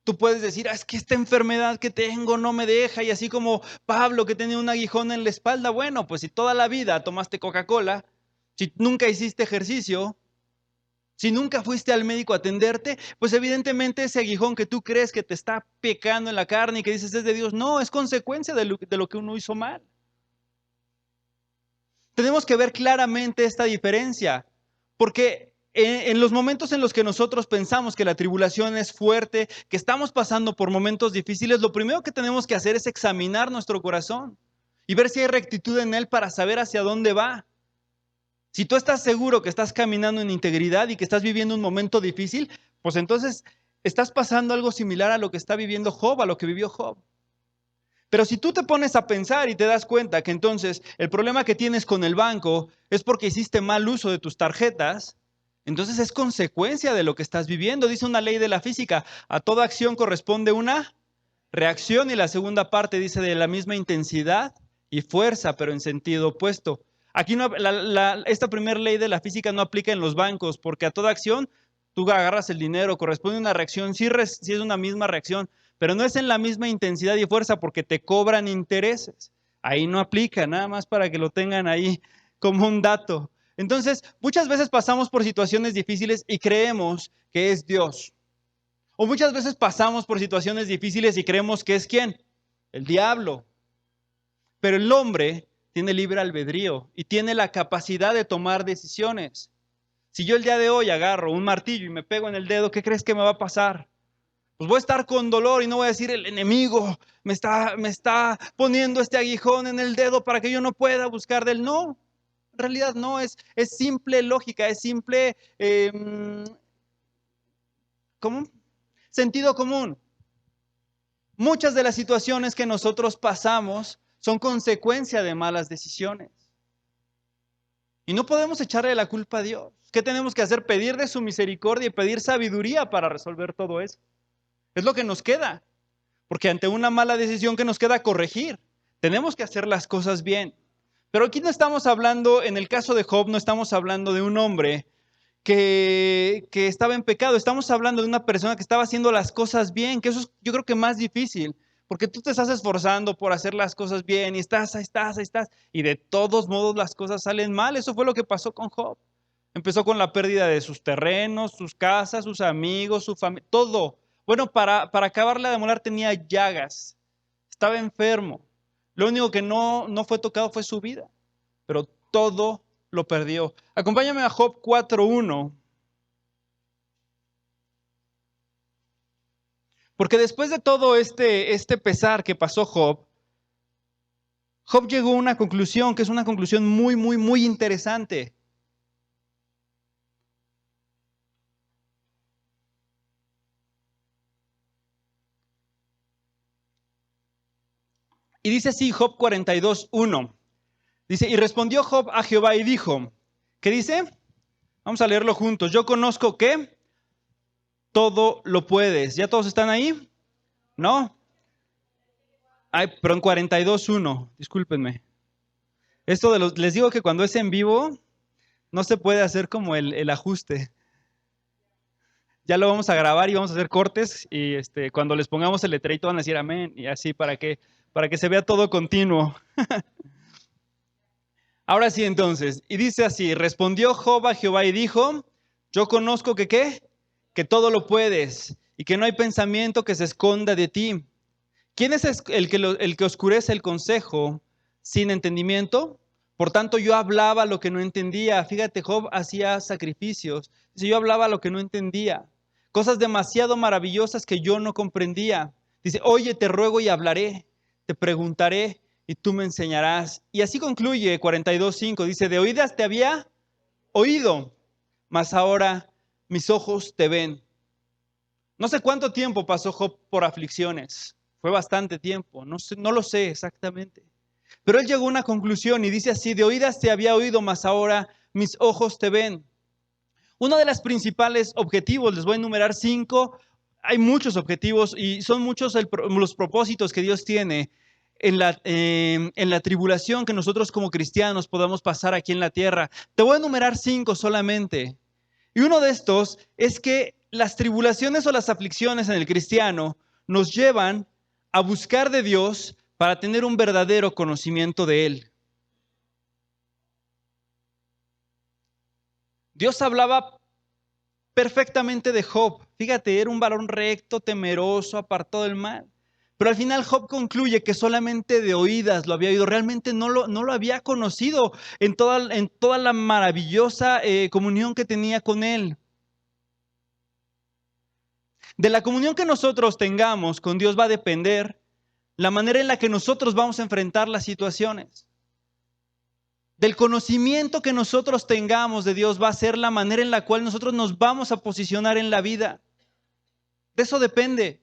Tú puedes decir, es que esta enfermedad que tengo no me deja, y así como Pablo que tenía un aguijón en la espalda, bueno, pues si toda la vida tomaste Coca-Cola, si nunca hiciste ejercicio, si nunca fuiste al médico a atenderte, pues evidentemente ese aguijón que tú crees que te está pecando en la carne y que dices es de Dios, no, es consecuencia de lo que uno hizo mal. Tenemos que ver claramente esta diferencia, porque en los momentos en los que nosotros pensamos que la tribulación es fuerte, que estamos pasando por momentos difíciles, lo primero que tenemos que hacer es examinar nuestro corazón y ver si hay rectitud en él para saber hacia dónde va. Si tú estás seguro que estás caminando en integridad y que estás viviendo un momento difícil, pues entonces estás pasando algo similar a lo que está viviendo Job, a lo que vivió Job. Pero si tú te pones a pensar y te das cuenta que entonces el problema que tienes con el banco es porque hiciste mal uso de tus tarjetas, entonces es consecuencia de lo que estás viviendo. Dice una ley de la física, a toda acción corresponde una reacción, y la segunda parte dice de la misma intensidad y fuerza, pero en sentido opuesto. Aquí no, esta primera ley de la física no aplica en los bancos, porque a toda acción tú agarras el dinero, corresponde una reacción, sí es una misma reacción, pero no es en la misma intensidad y fuerza porque te cobran intereses. Ahí no aplica, nada más para que lo tengan ahí como un dato. Entonces, muchas veces pasamos por situaciones difíciles y creemos que es Dios. O muchas veces pasamos por situaciones difíciles y creemos que es ¿quién? El diablo. Pero el hombre tiene libre albedrío y tiene la capacidad de tomar decisiones. Si yo el día de hoy agarro un martillo y me pego en el dedo, ¿qué crees que me va a pasar? Pues voy a estar con dolor y no voy a decir el enemigo me está poniendo este aguijón en el dedo para que yo no pueda buscar de él. No, en realidad no, es simple lógica, es simple, ¿cómo? Sentido común. Muchas de las situaciones que nosotros pasamos son consecuencia de malas decisiones. Y no podemos echarle la culpa a Dios. ¿Qué tenemos que hacer? Pedir de su misericordia y pedir sabiduría para resolver todo eso. Es lo que nos queda. Porque ante una mala decisión que nos queda corregir, tenemos que hacer las cosas bien. Pero aquí no estamos hablando, en el caso de Job, no estamos hablando de un hombre que estaba en pecado. Estamos hablando de una persona que estaba haciendo las cosas bien, que eso es, yo creo que más difícil. Porque tú te estás esforzando por hacer las cosas bien y estás, y de todos modos las cosas salen mal. Eso fue lo que pasó con Job. Empezó con la pérdida de sus terrenos, sus casas, sus amigos, su familia, todo. Bueno, para acabarla de molar tenía llagas, estaba enfermo. Lo único que no fue tocado fue su vida, pero todo lo perdió. Acompáñame a Job 4:1. Porque después de todo este pesar que pasó Job llegó a una conclusión que es una conclusión muy, muy, muy interesante. Y dice así Job 42:1. Dice, y respondió Job a Jehová y dijo, ¿qué dice? Vamos a leerlo juntos. Yo conozco que todo lo puedes. ¿Ya todos están ahí? ¿No? Ay, pero en 42:1, discúlpenme. Esto les digo que cuando es en vivo, no se puede hacer como el ajuste. Ya lo vamos a grabar y vamos a hacer cortes y cuando les pongamos el letrerito van a decir amén y así para que se vea todo continuo. Ahora sí entonces, y dice así, respondió Job a Jehová y dijo, yo conozco que ¿qué? Que todo lo puedes y que no hay pensamiento que se esconda de ti. ¿Quién es el que oscurece el consejo sin entendimiento? Por tanto, yo hablaba lo que no entendía. Fíjate, Job hacía sacrificios. Dice, yo hablaba lo que no entendía. Cosas demasiado maravillosas que yo no comprendía. Dice, oye, te ruego y hablaré. Te preguntaré y tú me enseñarás. Y así concluye 42:5. Dice, de oídas te había oído, mas ahora mis ojos te ven. No sé cuánto tiempo pasó Job por aflicciones. Fue bastante tiempo, no lo sé exactamente. Pero él llegó a una conclusión y dice así, de oídas te había oído, mas ahora mis ojos te ven. Uno de los principales objetivos, les voy a enumerar 5, hay muchos objetivos y son muchos los propósitos que Dios tiene en la tribulación que nosotros como cristianos podamos pasar aquí en la tierra. Te voy a enumerar 5 solamente. Y uno de estos es que las tribulaciones o las aflicciones en el cristiano nos llevan a buscar de Dios para tener un verdadero conocimiento de Él. Dios hablaba perfectamente de Job. Fíjate, era un varón recto, temeroso, apartado del mal. Pero al final Job concluye que solamente de oídas lo había oído, realmente no lo había conocido en toda la maravillosa comunión que tenía con Él. De la comunión que nosotros tengamos con Dios va a depender la manera en la que nosotros vamos a enfrentar las situaciones. Del conocimiento que nosotros tengamos de Dios va a ser la manera en la cual nosotros nos vamos a posicionar en la vida. De eso depende.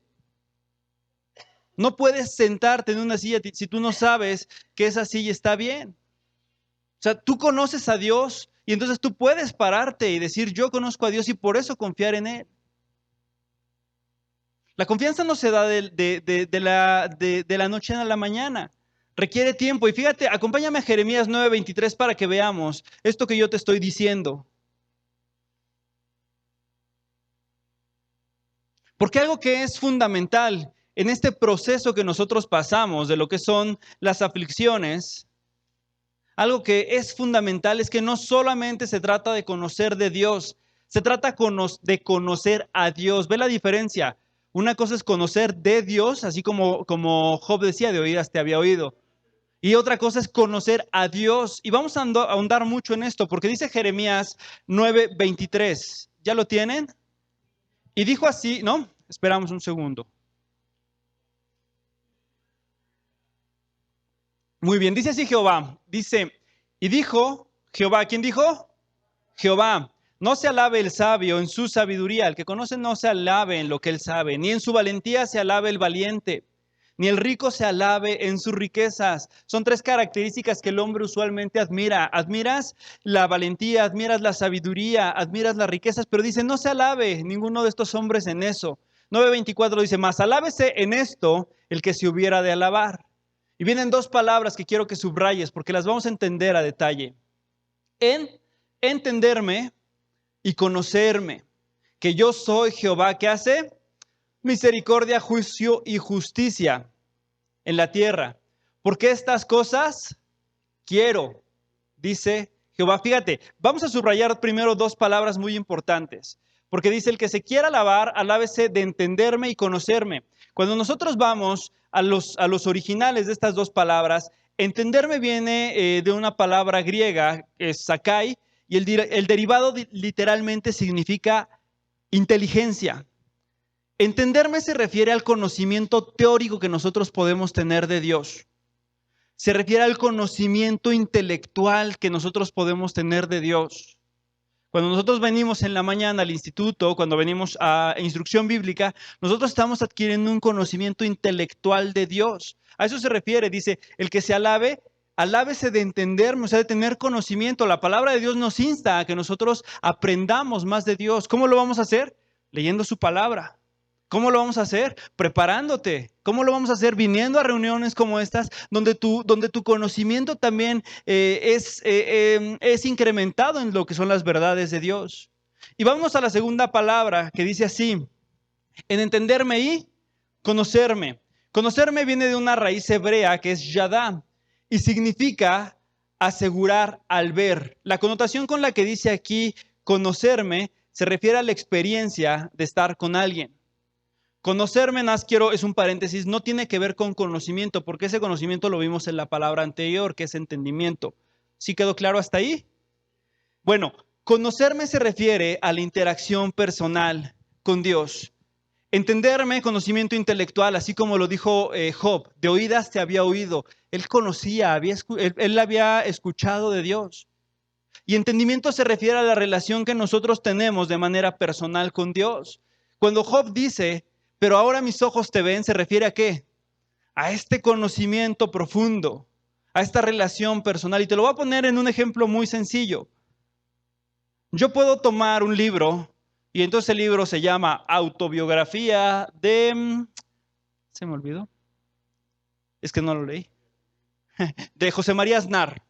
No puedes sentarte en una silla si tú no sabes que esa silla está bien. O sea, tú conoces a Dios y entonces tú puedes pararte y decir, yo conozco a Dios y por eso confiar en Él. La confianza no se da de la noche a la mañana. Requiere tiempo. Y fíjate, acompáñame a Jeremías 9:23 para que veamos esto que yo te estoy diciendo. Porque algo que es fundamental en este proceso que nosotros pasamos de lo que son las aflicciones, algo que es fundamental es que no solamente se trata de conocer de Dios, se trata de conocer a Dios. ¿Ve la diferencia? Una cosa es conocer de Dios, así como Job decía, de oídas te había oído. Y otra cosa es conocer a Dios. Y vamos a ahondar mucho en esto, porque dice Jeremías 9:23. ¿Ya lo tienen? Y dijo así, ¿no? Esperamos un segundo. Muy bien, dice así Jehová. Dice, y dijo Jehová, ¿quién dijo? Jehová. No se alabe el sabio en su sabiduría. El que conoce no se alabe en lo que él sabe, ni en su valentía se alabe el valiente, ni el rico se alabe en sus riquezas. Son tres características que el hombre usualmente admira. Admiras la valentía, admiras la sabiduría, admiras las riquezas, pero dice, no se alabe ninguno de estos hombres en eso. 9:24 dice, más alábese en esto el que se hubiera de alabar. Y vienen dos palabras que quiero que subrayes porque las vamos a entender a detalle. En entenderme y conocerme, que yo soy Jehová, que hace misericordia, juicio y justicia en la tierra. Porque estas cosas quiero, dice Jehová. Fíjate, vamos a subrayar primero dos palabras muy importantes. Porque dice, el que se quiera alabar, alábese de entenderme y conocerme. Cuando nosotros vamos a los originales de estas dos palabras, entenderme viene de una palabra griega, que es sakai, y el derivado literalmente significa inteligencia. Entenderme se refiere al conocimiento teórico que nosotros podemos tener de Dios. Se refiere al conocimiento intelectual que nosotros podemos tener de Dios. Cuando nosotros venimos en la mañana al instituto, cuando venimos a instrucción bíblica, nosotros estamos adquiriendo un conocimiento intelectual de Dios. A eso se refiere, dice, el que se alabe, alábese de entenderme, o sea, de tener conocimiento. La palabra de Dios nos insta a que nosotros aprendamos más de Dios. ¿Cómo lo vamos a hacer? Leyendo su palabra. ¿Cómo lo vamos a hacer? Preparándote. ¿Cómo lo vamos a hacer? Viniendo a reuniones como estas, donde tu conocimiento también es incrementado en lo que son las verdades de Dios. Y vamos a la segunda palabra que dice así, en entenderme y conocerme. Conocerme viene de una raíz hebrea que es yadá y significa asegurar al ver. La connotación con la que dice aquí conocerme se refiere a la experiencia de estar con alguien. Conocerme, es un paréntesis, no tiene que ver con conocimiento, porque ese conocimiento lo vimos en la palabra anterior, que es entendimiento. ¿Sí quedó claro hasta ahí? Bueno, conocerme se refiere a la interacción personal con Dios. Entenderme, conocimiento intelectual, así como lo dijo Job, de oídas te había oído. Él conocía, él había escuchado de Dios. Y entendimiento se refiere a la relación que nosotros tenemos de manera personal con Dios. Cuando Job dice, pero ahora mis ojos te ven, ¿se refiere a qué? A este conocimiento profundo, a esta relación personal. Y te lo voy a poner en un ejemplo muy sencillo. Yo puedo tomar un libro, y entonces el libro se llama Autobiografía de... ¿Se me olvidó? Es que no lo leí. De José María Aznar.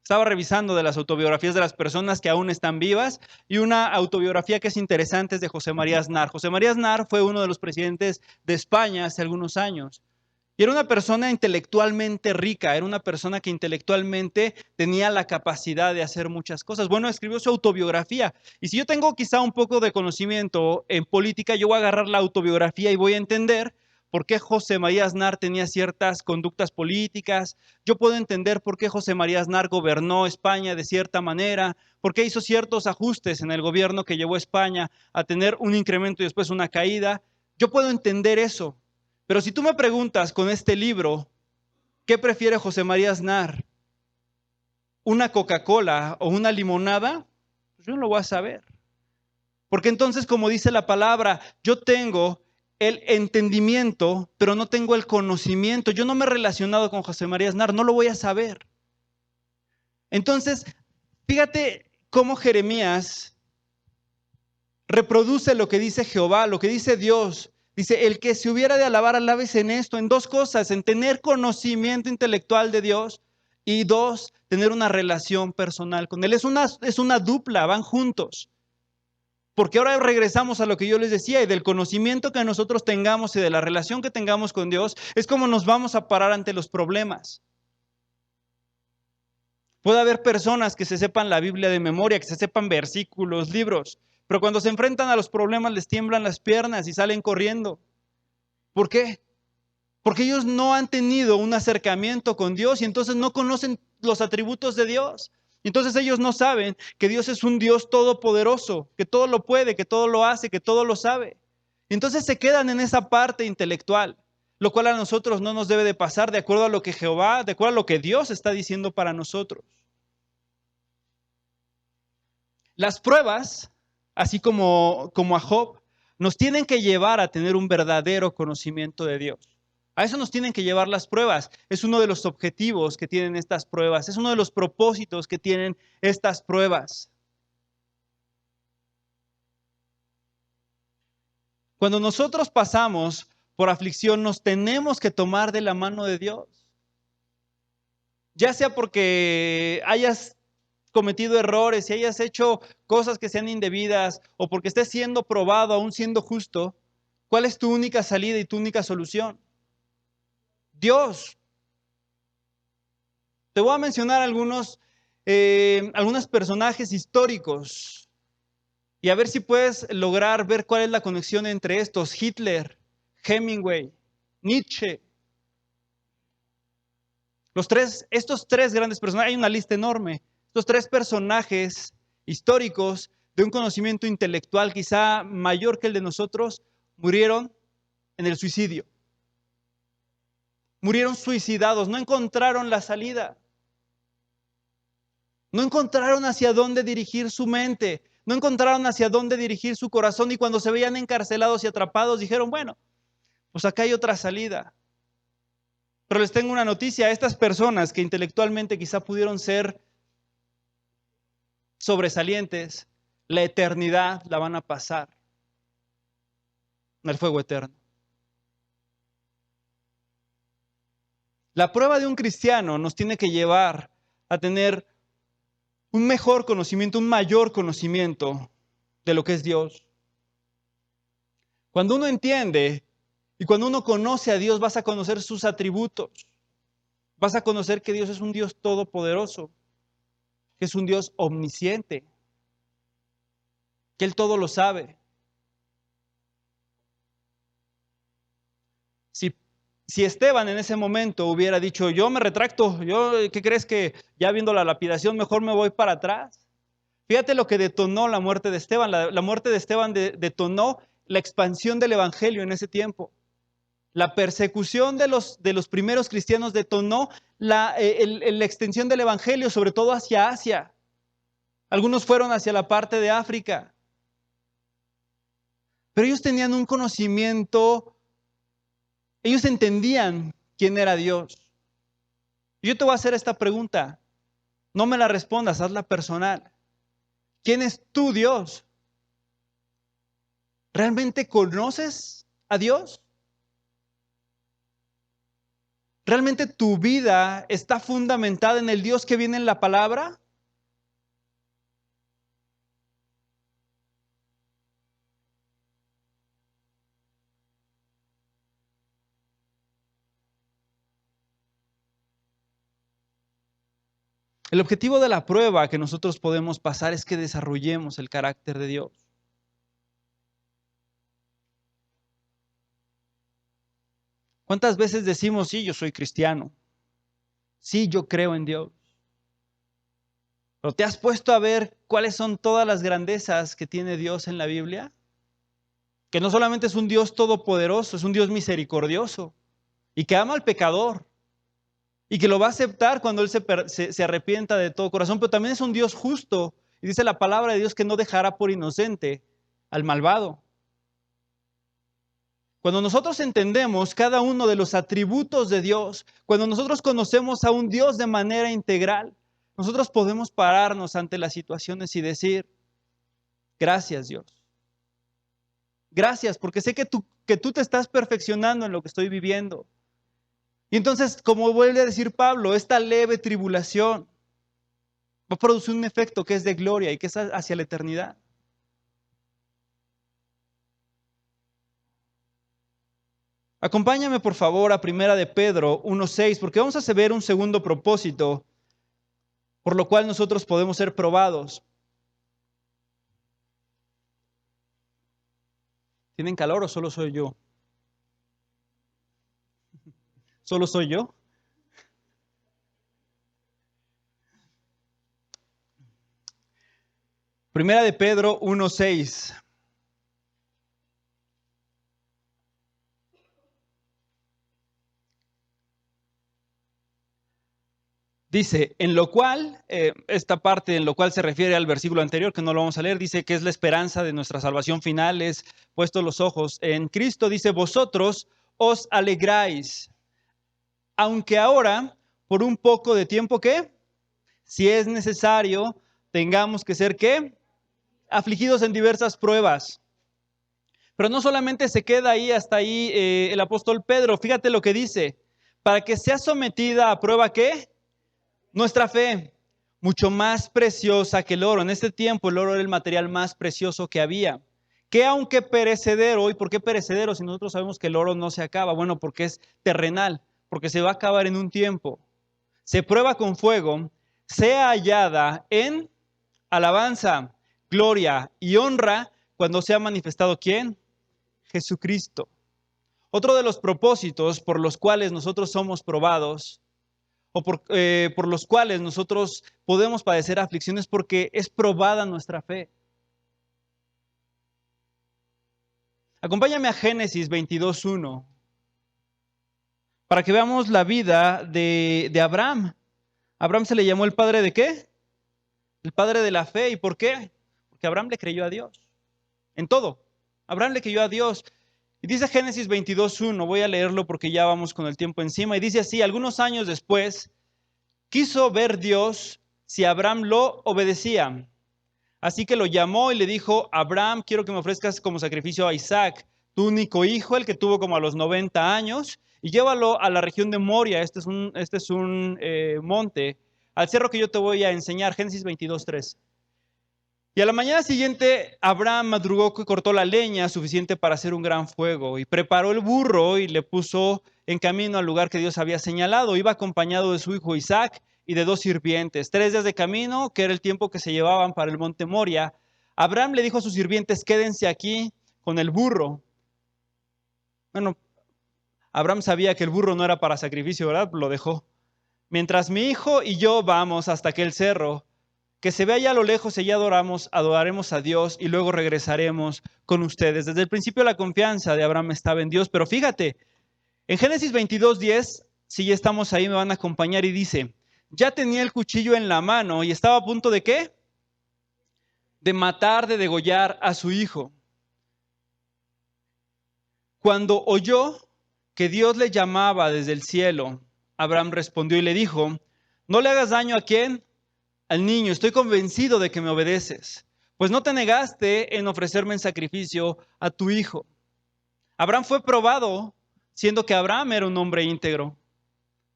Estaba revisando de las autobiografías de las personas que aún están vivas y una autobiografía que es interesante es de José María Aznar. José María Aznar fue uno de los presidentes de España hace algunos años y era una persona intelectualmente rica, era una persona que intelectualmente tenía la capacidad de hacer muchas cosas. Bueno, escribió su autobiografía y si yo tengo quizá un poco de conocimiento en política, yo voy a agarrar la autobiografía y voy a entender por qué José María Aznar tenía ciertas conductas políticas. Yo puedo entender por qué José María Aznar gobernó España de cierta manera, por qué hizo ciertos ajustes en el gobierno que llevó a España a tener un incremento y después una caída. Yo puedo entender eso. Pero si tú me preguntas con este libro, ¿qué prefiere José María Aznar? ¿Una Coca-Cola o una limonada? Pues yo no lo voy a saber. Porque entonces, como dice la palabra, yo tengo el entendimiento, pero no tengo el conocimiento. Yo no me he relacionado con José María Aznar, no lo voy a saber. Entonces, fíjate cómo Jeremías reproduce lo que dice Jehová, lo que dice Dios. Dice, el que se hubiera de alabar, alábese en esto, en dos cosas, en tener conocimiento intelectual de Dios y dos, tener una relación personal con Él. Es una dupla, van juntos. Porque ahora regresamos a lo que yo les decía y del conocimiento que nosotros tengamos y de la relación que tengamos con Dios, es como nos vamos a parar ante los problemas. Puede haber personas que se sepan la Biblia de memoria, que se sepan versículos, libros, pero cuando se enfrentan a los problemas les tiemblan las piernas y salen corriendo. ¿Por qué? Porque ellos no han tenido un acercamiento con Dios y entonces no conocen los atributos de Dios. Entonces ellos no saben que Dios es un Dios todopoderoso, que todo lo puede, que todo lo hace, que todo lo sabe. Entonces se quedan en esa parte intelectual, lo cual a nosotros no nos debe de pasar de acuerdo a lo que Jehová, de acuerdo a lo que Dios está diciendo para nosotros. Las pruebas, así como a Job, nos tienen que llevar a tener un verdadero conocimiento de Dios. A eso nos tienen que llevar las pruebas. Es uno de los objetivos que tienen estas pruebas. Es uno de los propósitos que tienen estas pruebas. Cuando nosotros pasamos por aflicción, nos tenemos que tomar de la mano de Dios. Ya sea porque hayas cometido errores y hayas hecho cosas que sean indebidas o porque estés siendo probado, aún siendo justo, ¿cuál es tu única salida y tu única solución? Dios. Te voy a mencionar algunos personajes históricos y a ver si puedes lograr ver cuál es la conexión entre estos. Hitler, Hemingway, Nietzsche. Estos tres grandes personajes, hay una lista enorme. Estos tres personajes históricos de un conocimiento intelectual quizá mayor que el de nosotros, murieron en el suicidio. Murieron suicidados, no encontraron la salida. No encontraron hacia dónde dirigir su mente, no encontraron hacia dónde dirigir su corazón y cuando se veían encarcelados y atrapados dijeron, bueno, pues acá hay otra salida. Pero les tengo una noticia, a estas personas que intelectualmente quizá pudieron ser sobresalientes, la eternidad la van a pasar en el fuego eterno. La prueba de un cristiano nos tiene que llevar a tener un mejor conocimiento, un mayor conocimiento de lo que es Dios. Cuando uno entiende y cuando uno conoce a Dios, vas a conocer sus atributos. Vas a conocer que Dios es un Dios todopoderoso, que es un Dios omnisciente, que Él todo lo sabe. Si Esteban en ese momento hubiera dicho, yo me retracto, ¿qué crees que ya viendo la lapidación mejor me voy para atrás? Fíjate lo que detonó la muerte de Esteban. La muerte de Esteban detonó la expansión del evangelio en ese tiempo. La persecución de los primeros cristianos detonó la extensión del evangelio, sobre todo hacia Asia. Algunos fueron hacia la parte de África. Pero ellos tenían un conocimiento, ellos entendían quién era Dios. Yo te voy a hacer esta pregunta. No me la respondas, hazla personal. ¿Quién es tu Dios? ¿Realmente conoces a Dios? ¿Realmente tu vida está fundamentada en el Dios que viene en la palabra? El objetivo de la prueba que nosotros podemos pasar es que desarrollemos el carácter de Dios. ¿Cuántas veces decimos, sí, yo soy cristiano? Sí, yo creo en Dios. ¿Pero te has puesto a ver cuáles son todas las grandezas que tiene Dios en la Biblia? Que no solamente es un Dios todopoderoso, es un Dios misericordioso y que ama al pecador y que lo va a aceptar cuando Él se arrepienta de todo corazón, pero también es un Dios justo y dice la palabra de Dios que no dejará por inocente al malvado. Cuando nosotros entendemos cada uno de los atributos de Dios, cuando nosotros conocemos a un Dios de manera integral, nosotros podemos pararnos ante las situaciones y decir, gracias Dios. Gracias, porque sé que tú te estás perfeccionando en lo que estoy viviendo. Y entonces, como vuelve a decir Pablo, esta leve tribulación va a producir un efecto que es de gloria y que es hacia la eternidad. Acompáñame por favor a Primera de Pedro 1:6, porque vamos a ver un segundo propósito por lo cual nosotros podemos ser probados. ¿Tienen calor o solo soy yo? ¿Solo soy yo? Primera de Pedro 1:6. Dice, en lo cual, esta parte en lo cual se refiere al versículo anterior, que no lo vamos a leer, dice que es la esperanza de nuestra salvación final, es puestos los ojos en Cristo, dice, vosotros os alegráis, aunque ahora, por un poco de tiempo, ¿qué? Si es necesario, tengamos que ser, ¿qué? Afligidos en diversas pruebas. Pero no solamente se queda ahí, hasta ahí el apóstol Pedro, fíjate lo que dice, para que sea sometida a prueba, ¿qué? Nuestra fe, mucho más preciosa que el oro. En este tiempo el oro era el material más precioso que había. Que aunque perecedero, ¿y por qué perecedero si nosotros sabemos que el oro no se acaba? Bueno, porque es terrenal, porque se va a acabar en un tiempo. Se prueba con fuego, sea hallada en alabanza, gloria y honra cuando sea manifestado ¿quién? Jesucristo. Otro de los propósitos por los cuales nosotros somos probados o por los cuales nosotros podemos padecer aflicciones porque es probada nuestra fe. Acompáñame a Génesis 22:1 para que veamos la vida de Abraham. Abraham se le llamó el padre de ¿qué? El padre de la fe. ¿Y por qué? Porque Abraham le creyó a Dios en todo. Abraham le creyó a Dios. Y dice Génesis 22:1, voy a leerlo porque ya vamos con el tiempo encima, y dice así, algunos años después, quiso ver Dios si Abraham lo obedecía. Así que lo llamó y le dijo, Abraham, quiero que me ofrezcas como sacrificio a Isaac, tu único hijo, el que tuvo como a los 90 años, y llévalo a la región de Moria, este es un monte, al cerro que yo te voy a enseñar, Génesis 22:3. Y a la mañana siguiente, Abraham madrugó y cortó la leña suficiente para hacer un gran fuego, y preparó el burro y le puso en camino al lugar que Dios había señalado. Iba acompañado de su hijo Isaac y de 2 sirvientes. 3 días de camino, que era el tiempo que se llevaban para el monte Moria. Abraham le dijo a sus sirvientes, quédense aquí con el burro. Bueno, Abraham sabía que el burro no era para sacrificio, ¿verdad? Lo dejó. Mientras mi hijo y yo vamos hasta aquel cerro, que se ve allá a lo lejos, y allá adoraremos a Dios y luego regresaremos con ustedes. Desde el principio la confianza de Abraham estaba en Dios, pero fíjate, en Génesis 22:10, si ya estamos ahí me van a acompañar y dice, ya tenía el cuchillo en la mano y estaba a punto de ¿qué? De matar, de degollar a su hijo. Cuando oyó que Dios le llamaba desde el cielo, Abraham respondió y le dijo, no le hagas daño a quién, al niño, estoy convencido de que me obedeces, pues no te negaste en ofrecerme en sacrificio a tu hijo. Abraham fue probado, siendo que Abraham era un hombre íntegro.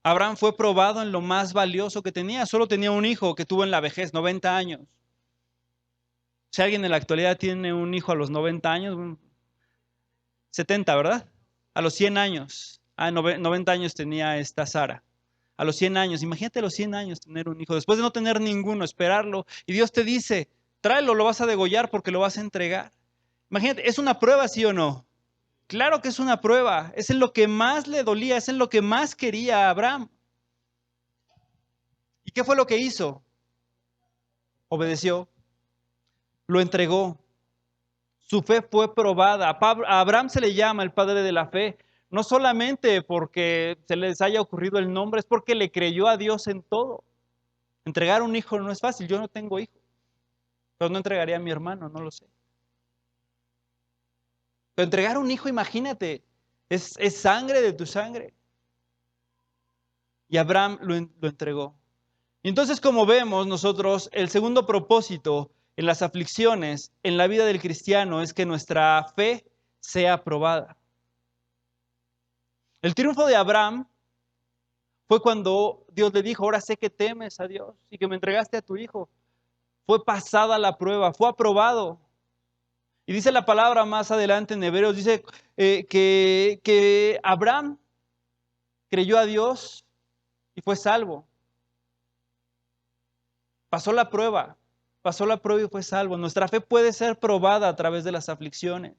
Abraham fue probado en lo más valioso que tenía. Solo tenía un hijo que tuvo en la vejez, 90 años. Si alguien en la actualidad tiene un hijo a los 90 años, 70, ¿verdad? A los 100 años. 90 años tenía esta Sara. A los 100 años, imagínate a los 100 años tener un hijo, después de no tener ninguno, esperarlo, y Dios te dice, tráelo, lo vas a degollar porque lo vas a entregar. Imagínate, ¿es una prueba, sí o no? Claro que es una prueba, es en lo que más le dolía, es en lo que más quería a Abraham. ¿Y qué fue lo que hizo? Obedeció, lo entregó. Su fe fue probada. A Abraham se le llama el padre de la fe, no solamente porque se les haya ocurrido el nombre, es porque le creyó a Dios en todo. Entregar un hijo no es fácil, yo no tengo hijo, pero no entregaría a mi hermano, no lo sé. Pero entregar un hijo, imagínate, es sangre de tu sangre. Y Abraham lo entregó. Y entonces, como vemos nosotros, el segundo propósito en las aflicciones, en la vida del cristiano, es que nuestra fe sea probada. El triunfo de Abraham fue cuando Dios le dijo, ahora sé que temes a Dios y que me entregaste a tu hijo. Fue pasada la prueba, fue aprobado. Y dice la palabra más adelante en Hebreos, dice que Abraham creyó a Dios y fue salvo. Pasó la prueba y fue salvo. Nuestra fe puede ser probada a través de las aflicciones.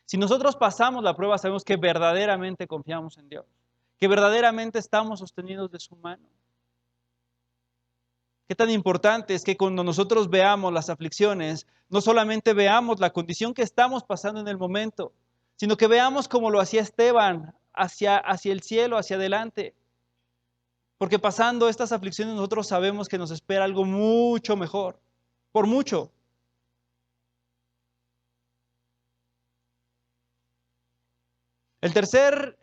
Si nosotros pasamos la prueba, sabemos que verdaderamente confiamos en Dios, que verdaderamente estamos sostenidos de su mano. Qué tan importante es que cuando nosotros veamos las aflicciones, no solamente veamos la condición que estamos pasando en el momento, sino que veamos como lo hacía Esteban, hacia el cielo, hacia adelante. Porque pasando estas aflicciones nosotros sabemos que nos espera algo mucho mejor, por mucho. El tercer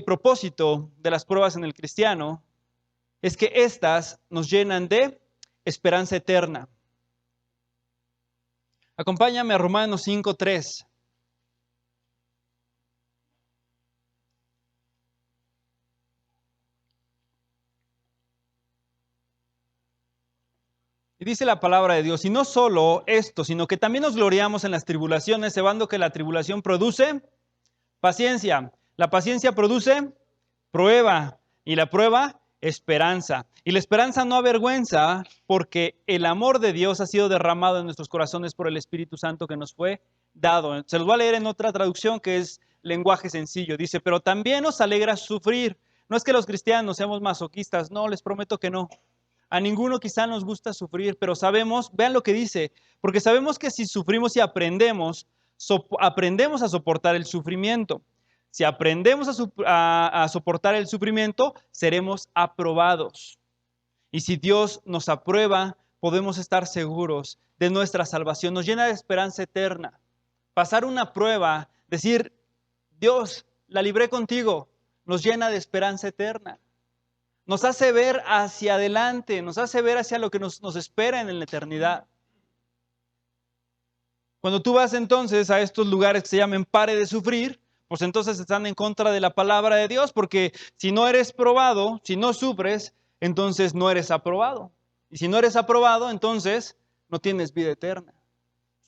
propósito de las pruebas en el cristiano es que éstas nos llenan de esperanza eterna. Acompáñame a Romanos 5:3. Y dice la palabra de Dios, y no solo esto, sino que también nos gloriamos en las tribulaciones, sabiendo que la tribulación produce paciencia. La paciencia produce prueba, y la prueba, esperanza. Y la esperanza no avergüenza, porque el amor de Dios ha sido derramado en nuestros corazones por el Espíritu Santo que nos fue dado. Se los voy a leer en otra traducción que es lenguaje sencillo. Dice, pero también nos alegra sufrir. No es que los cristianos seamos masoquistas, no, les prometo que no. A ninguno quizá nos gusta sufrir, pero sabemos, vean lo que dice, porque sabemos que si sufrimos y aprendemos a soportar el sufrimiento. Si aprendemos a soportar el sufrimiento, seremos aprobados. Y si Dios nos aprueba, podemos estar seguros de nuestra salvación. Nos llena de esperanza eterna. Pasar una prueba, decir, Dios, la libré contigo, nos llena de esperanza eterna. Nos hace ver hacia adelante, nos hace ver hacia lo que nos espera en la eternidad. Cuando tú vas entonces a estos lugares que se llaman pare de sufrir, pues entonces están en contra de la palabra de Dios, porque si no eres probado, si no sufres, entonces no eres aprobado. Y si no eres aprobado, entonces no tienes vida eterna.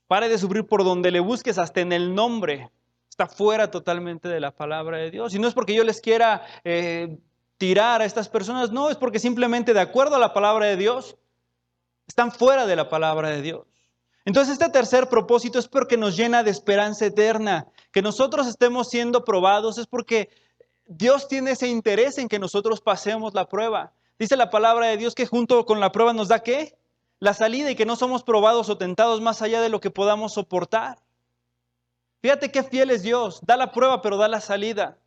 Pare de sufrir por donde le busques, hasta en el nombre. Está fuera totalmente de la palabra de Dios. Y no es porque yo les quiera tirar a estas personas, no, es porque simplemente de acuerdo a la palabra de Dios, están fuera de la palabra de Dios. Entonces este tercer propósito es porque nos llena de esperanza eterna. Que nosotros estemos siendo probados es porque Dios tiene ese interés en que nosotros pasemos la prueba. Dice la palabra de Dios que junto con la prueba nos da ¿qué? La salida, y que no somos probados o tentados más allá de lo que podamos soportar. Fíjate qué fiel es Dios. Da la prueba, pero da la salida.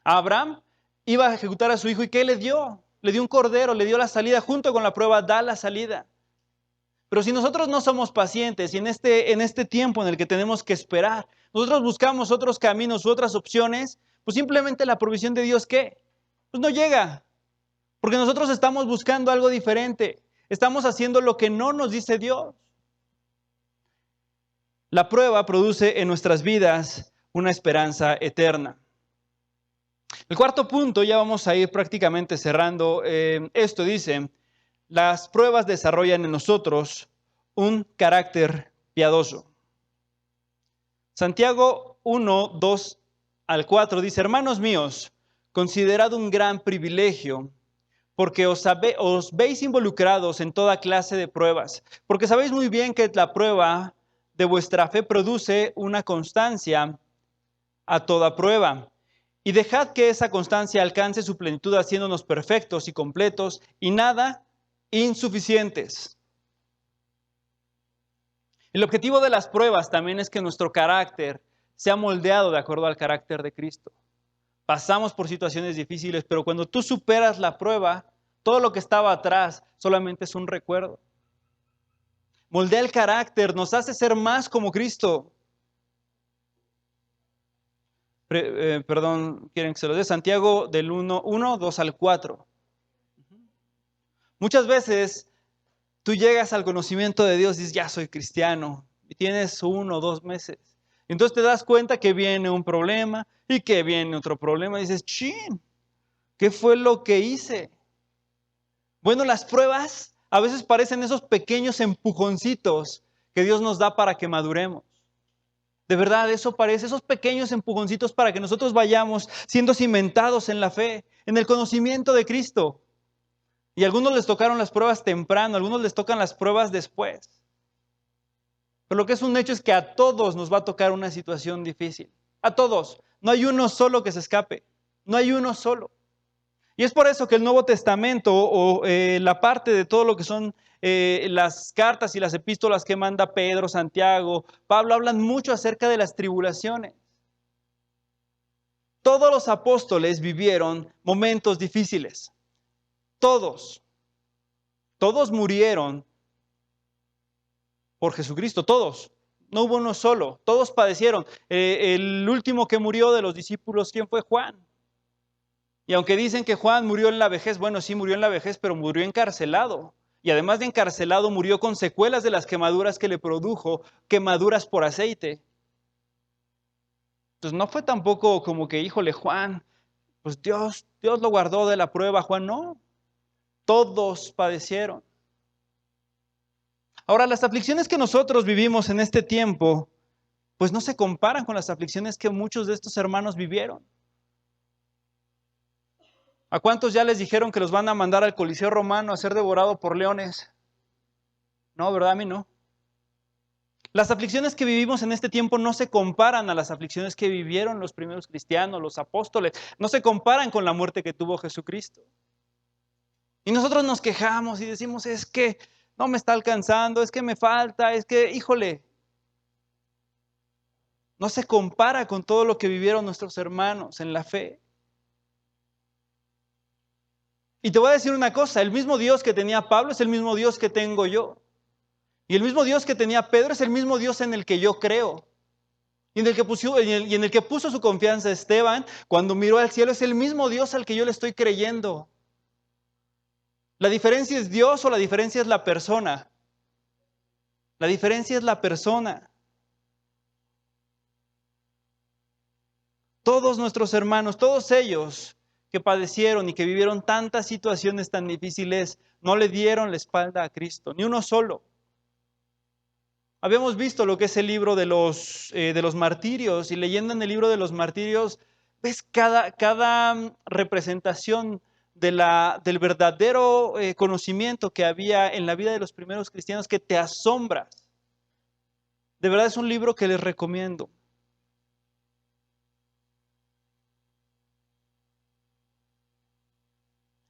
A Abraham iba a ejecutar a su hijo, ¿y qué le dio? Le dio un cordero, le dio la salida, junto con la prueba da la salida. Pero si nosotros no somos pacientes y en este tiempo en el que tenemos que esperar, nosotros buscamos otros caminos u otras opciones, pues simplemente la provisión de Dios, ¿qué? Pues no llega. Porque nosotros estamos buscando algo diferente. Estamos haciendo lo que no nos dice Dios. La prueba produce en nuestras vidas una esperanza eterna. El cuarto punto, ya vamos a ir prácticamente cerrando esto, dice, las pruebas desarrollan en nosotros un carácter piadoso. Santiago 1, 2 al 4 dice, hermanos míos, considerad un gran privilegio, porque os veis involucrados en toda clase de pruebas, porque sabéis muy bien que la prueba de vuestra fe produce una constancia a toda prueba. Y dejad que esa constancia alcance su plenitud, haciéndonos perfectos y completos y nada insuficientes. El objetivo de las pruebas también es que nuestro carácter sea moldeado de acuerdo al carácter de Cristo. Pasamos por situaciones difíciles, pero cuando tú superas la prueba, todo lo que estaba atrás solamente es un recuerdo. Moldea el carácter, nos hace ser más como Cristo. Quieren que se lo dé Santiago del 1, 2 al 4. Muchas veces tú llegas al conocimiento de Dios y dices, ya soy cristiano, y tienes 1 o 2 meses. Entonces te das cuenta que viene un problema y que viene otro problema. Y dices, chin, ¿qué fue lo que hice? Bueno, las pruebas a veces parecen esos pequeños empujoncitos que Dios nos da para que maduremos. De verdad, eso parece, esos pequeños empujoncitos para que nosotros vayamos siendo cimentados en la fe, en el conocimiento de Cristo. Y a algunos les tocaron las pruebas temprano, a algunos les tocan las pruebas después. Pero lo que es un hecho es que a todos nos va a tocar una situación difícil. A todos. No hay uno solo que se escape. No hay uno solo. Y es por eso que el Nuevo Testamento o la parte de todo lo que son las cartas y las epístolas que manda Pedro, Santiago, Pablo, hablan mucho acerca de las tribulaciones. Todos los apóstoles vivieron momentos difíciles. Todos. Todos murieron por Jesucristo, todos. No hubo uno solo. Todos padecieron. El último que murió de los discípulos, ¿quién fue? Juan. Y aunque dicen que Juan murió en la vejez, bueno, sí murió en la vejez, pero murió encarcelado. Y además de encarcelado, murió con secuelas de las quemaduras que le produjo, quemaduras por aceite. Entonces no fue tampoco como que, híjole, Juan, pues Dios lo guardó de la prueba, Juan, no. Todos padecieron. Ahora, las aflicciones que nosotros vivimos en este tiempo, pues no se comparan con las aflicciones que muchos de estos hermanos vivieron. ¿A cuántos ya les dijeron que los van a mandar al Coliseo Romano a ser devorado por leones? No, ¿verdad? A mí no. Las aflicciones que vivimos en este tiempo no se comparan a las aflicciones que vivieron los primeros cristianos, los apóstoles. No se comparan con la muerte que tuvo Jesucristo. Y nosotros nos quejamos y decimos, es que no me está alcanzando, es que me falta, es que, híjole. No se compara con todo lo que vivieron nuestros hermanos en la fe. Y te voy a decir una cosa, el mismo Dios que tenía Pablo es el mismo Dios que tengo yo. Y el mismo Dios que tenía Pedro es el mismo Dios en el que yo creo. Y en el que puso su confianza Esteban, cuando miró al cielo, es el mismo Dios al que yo le estoy creyendo. ¿La diferencia es Dios o la diferencia es la persona? La diferencia es la persona. Todos nuestros hermanos, todos ellos que padecieron y que vivieron tantas situaciones tan difíciles, no le dieron la espalda a Cristo, ni uno solo. Habíamos visto lo que es el libro de los martirios, y leyendo en el libro de los martirios, ves cada representación del verdadero conocimiento que había en la vida de los primeros cristianos que te asombras. De verdad es un libro que les recomiendo.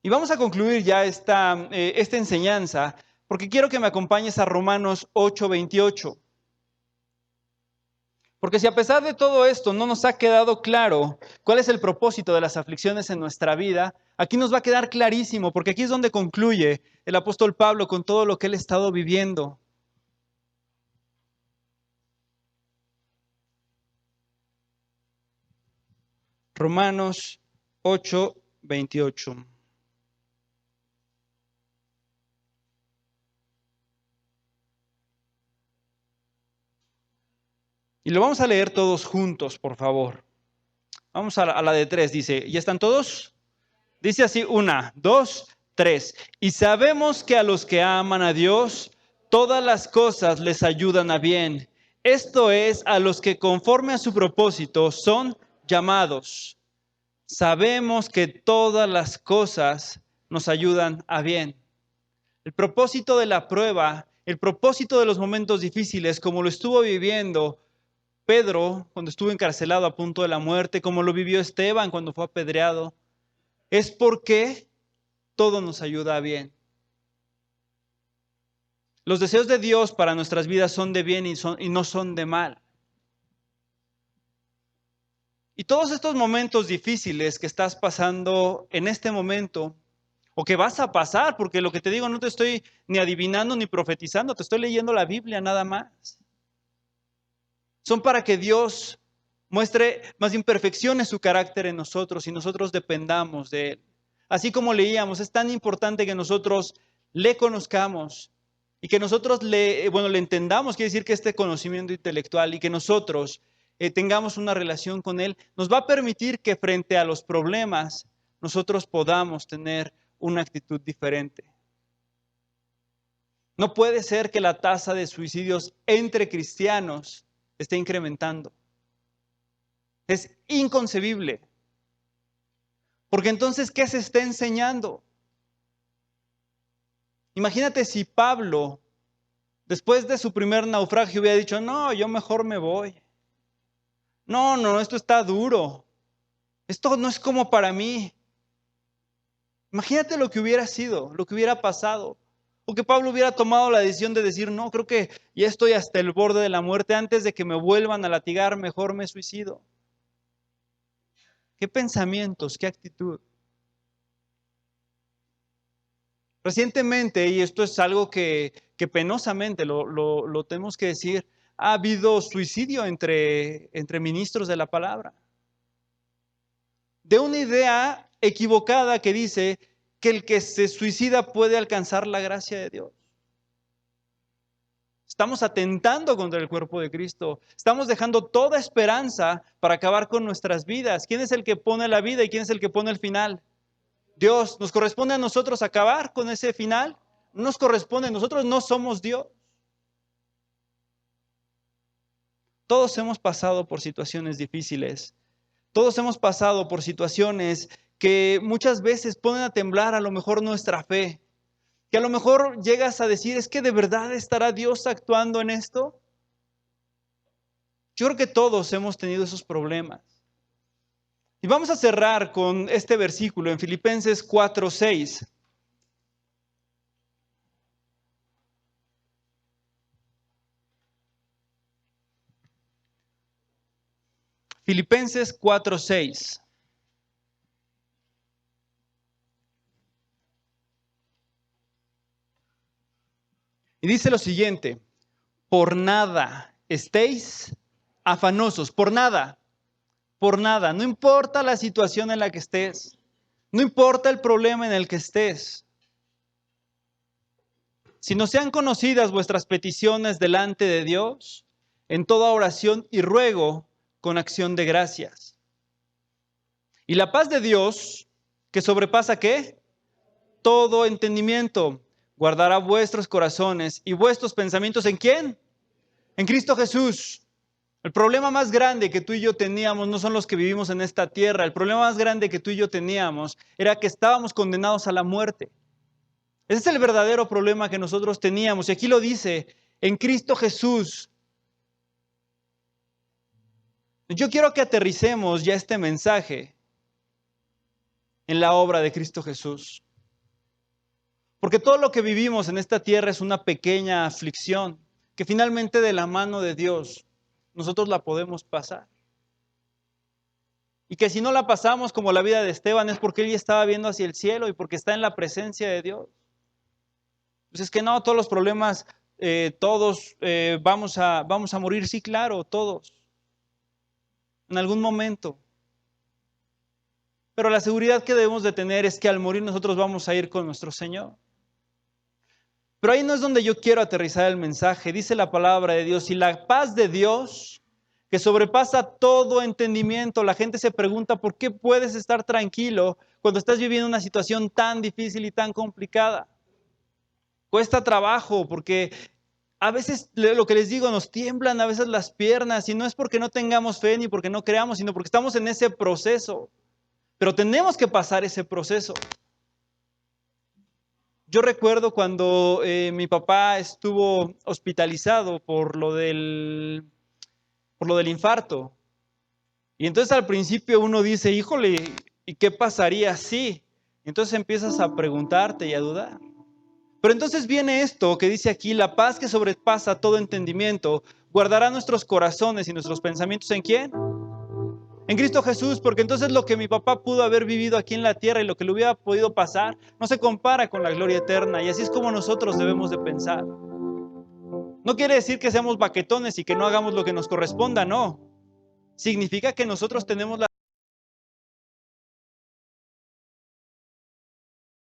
Y vamos a concluir ya esta enseñanza, porque quiero que me acompañes a Romanos 8:28. Porque si a pesar de todo esto no nos ha quedado claro cuál es el propósito de las aflicciones en nuestra vida, aquí nos va a quedar clarísimo, porque aquí es donde concluye el apóstol Pablo con todo lo que él ha estado viviendo. Romanos 8:28. Y lo vamos a leer todos juntos, por favor. Vamos a la de 3, dice, ¿ya están todos? Dice así, 1, 2, 3. Y sabemos que a los que aman a Dios, todas las cosas les ayudan a bien. Esto es, a los que conforme a su propósito son llamados. Sabemos que todas las cosas nos ayudan a bien. El propósito de la prueba, el propósito de los momentos difíciles, como lo estuvo viviendo Pedro cuando estuvo encarcelado a punto de la muerte, como lo vivió Esteban cuando fue apedreado, es porque todo nos ayuda a bien. Los deseos de Dios para nuestras vidas son de bien y no son de mal. Y todos estos momentos difíciles que estás pasando en este momento, o que vas a pasar, porque lo que te digo no te estoy ni adivinando ni profetizando, te estoy leyendo la Biblia nada más. Son para que Dios muestre más imperfecciones su carácter en nosotros y nosotros dependamos de Él. Así como leíamos, es tan importante que nosotros le conozcamos y que nosotros le entendamos, quiere decir que este conocimiento intelectual y que nosotros tengamos una relación con Él, nos va a permitir que frente a los problemas nosotros podamos tener una actitud diferente. No puede ser que la tasa de suicidios entre cristianos esté incrementando. Es inconcebible. Porque entonces, ¿qué se está enseñando? Imagínate si Pablo Después de su primer naufragio hubiera dicho, no, yo mejor me voy. No, esto está duro. Esto no es como para mí. Imagínate lo que hubiera sido, lo que hubiera pasado. O que Pablo hubiera tomado la decisión de decir, no, creo que ya estoy hasta el borde de la muerte. Antes de que me vuelvan a latigar, mejor me suicido. ¿Qué pensamientos, qué actitud? Recientemente, y esto es algo que penosamente lo tenemos que decir, ha habido suicidio entre ministros de la palabra. De una idea equivocada que dice que el que se suicida puede alcanzar la gracia de Dios. Estamos atentando contra el cuerpo de Cristo. Estamos dejando toda esperanza para acabar con nuestras vidas. ¿Quién es el que pone la vida y quién es el que pone el final? Dios. ¿Nos corresponde a nosotros acabar con ese final? No nos corresponde. Nosotros no somos Dios. Todos hemos pasado por situaciones difíciles. Todos hemos pasado por situaciones que muchas veces ponen a temblar a lo mejor nuestra fe. Que a lo mejor llegas a decir, ¿es que de verdad estará Dios actuando en esto? Yo creo que todos hemos tenido esos problemas. Y vamos a cerrar con este versículo en Filipenses 4:6. Filipenses 4:6. Y dice lo siguiente, por nada estéis afanosos, por nada, no importa la situación en la que estés, no importa el problema en el que estés, sino sean conocidas vuestras peticiones delante de Dios en toda oración y ruego con acción de gracias. Y la paz de Dios, que sobrepasa ¿qué? Todo entendimiento, guardará vuestros corazones y vuestros pensamientos ¿en quién? En Cristo Jesús. El problema más grande que tú y yo teníamos no son los que vivimos en esta tierra. El problema más grande que tú y yo teníamos era que estábamos condenados a la muerte. Ese es el verdadero problema que nosotros teníamos. Y aquí lo dice, en Cristo Jesús. Yo quiero que aterricemos ya este mensaje en la obra de Cristo Jesús. Porque todo lo que vivimos en esta tierra es una pequeña aflicción que finalmente de la mano de Dios nosotros la podemos pasar. Y que si no la pasamos como la vida de Esteban es porque él ya estaba viendo hacia el cielo y porque está en la presencia de Dios. Pues es que no, todos los problemas, todos vamos a morir, sí, claro, todos. En algún momento. Pero la seguridad que debemos de tener es que al morir nosotros vamos a ir con nuestro Señor. Pero ahí no es donde yo quiero aterrizar el mensaje. Dice la palabra de Dios, y la paz de Dios, que sobrepasa todo entendimiento. La gente se pregunta, ¿por qué puedes estar tranquilo cuando estás viviendo una situación tan difícil y tan complicada? Cuesta trabajo porque a veces, lo que les digo, nos tiemblan a veces las piernas y no es porque no tengamos fe ni porque no creamos, sino porque estamos en ese proceso. Pero tenemos que pasar ese proceso. Yo recuerdo cuando mi papá estuvo hospitalizado por lo del infarto. Y entonces al principio uno dice, híjole, ¿y qué pasaría si? Entonces empiezas a preguntarte y a dudar. Pero entonces viene esto que dice aquí, la paz que sobrepasa todo entendimiento, guardará nuestros corazones y nuestros pensamientos ¿en quién? En Cristo Jesús, porque entonces lo que mi papá pudo haber vivido aquí en la tierra y lo que le hubiera podido pasar, no se compara con la gloria eterna. Y así es como nosotros debemos de pensar. No quiere decir que seamos baquetones y que no hagamos lo que nos corresponda, no. Significa que nosotros tenemos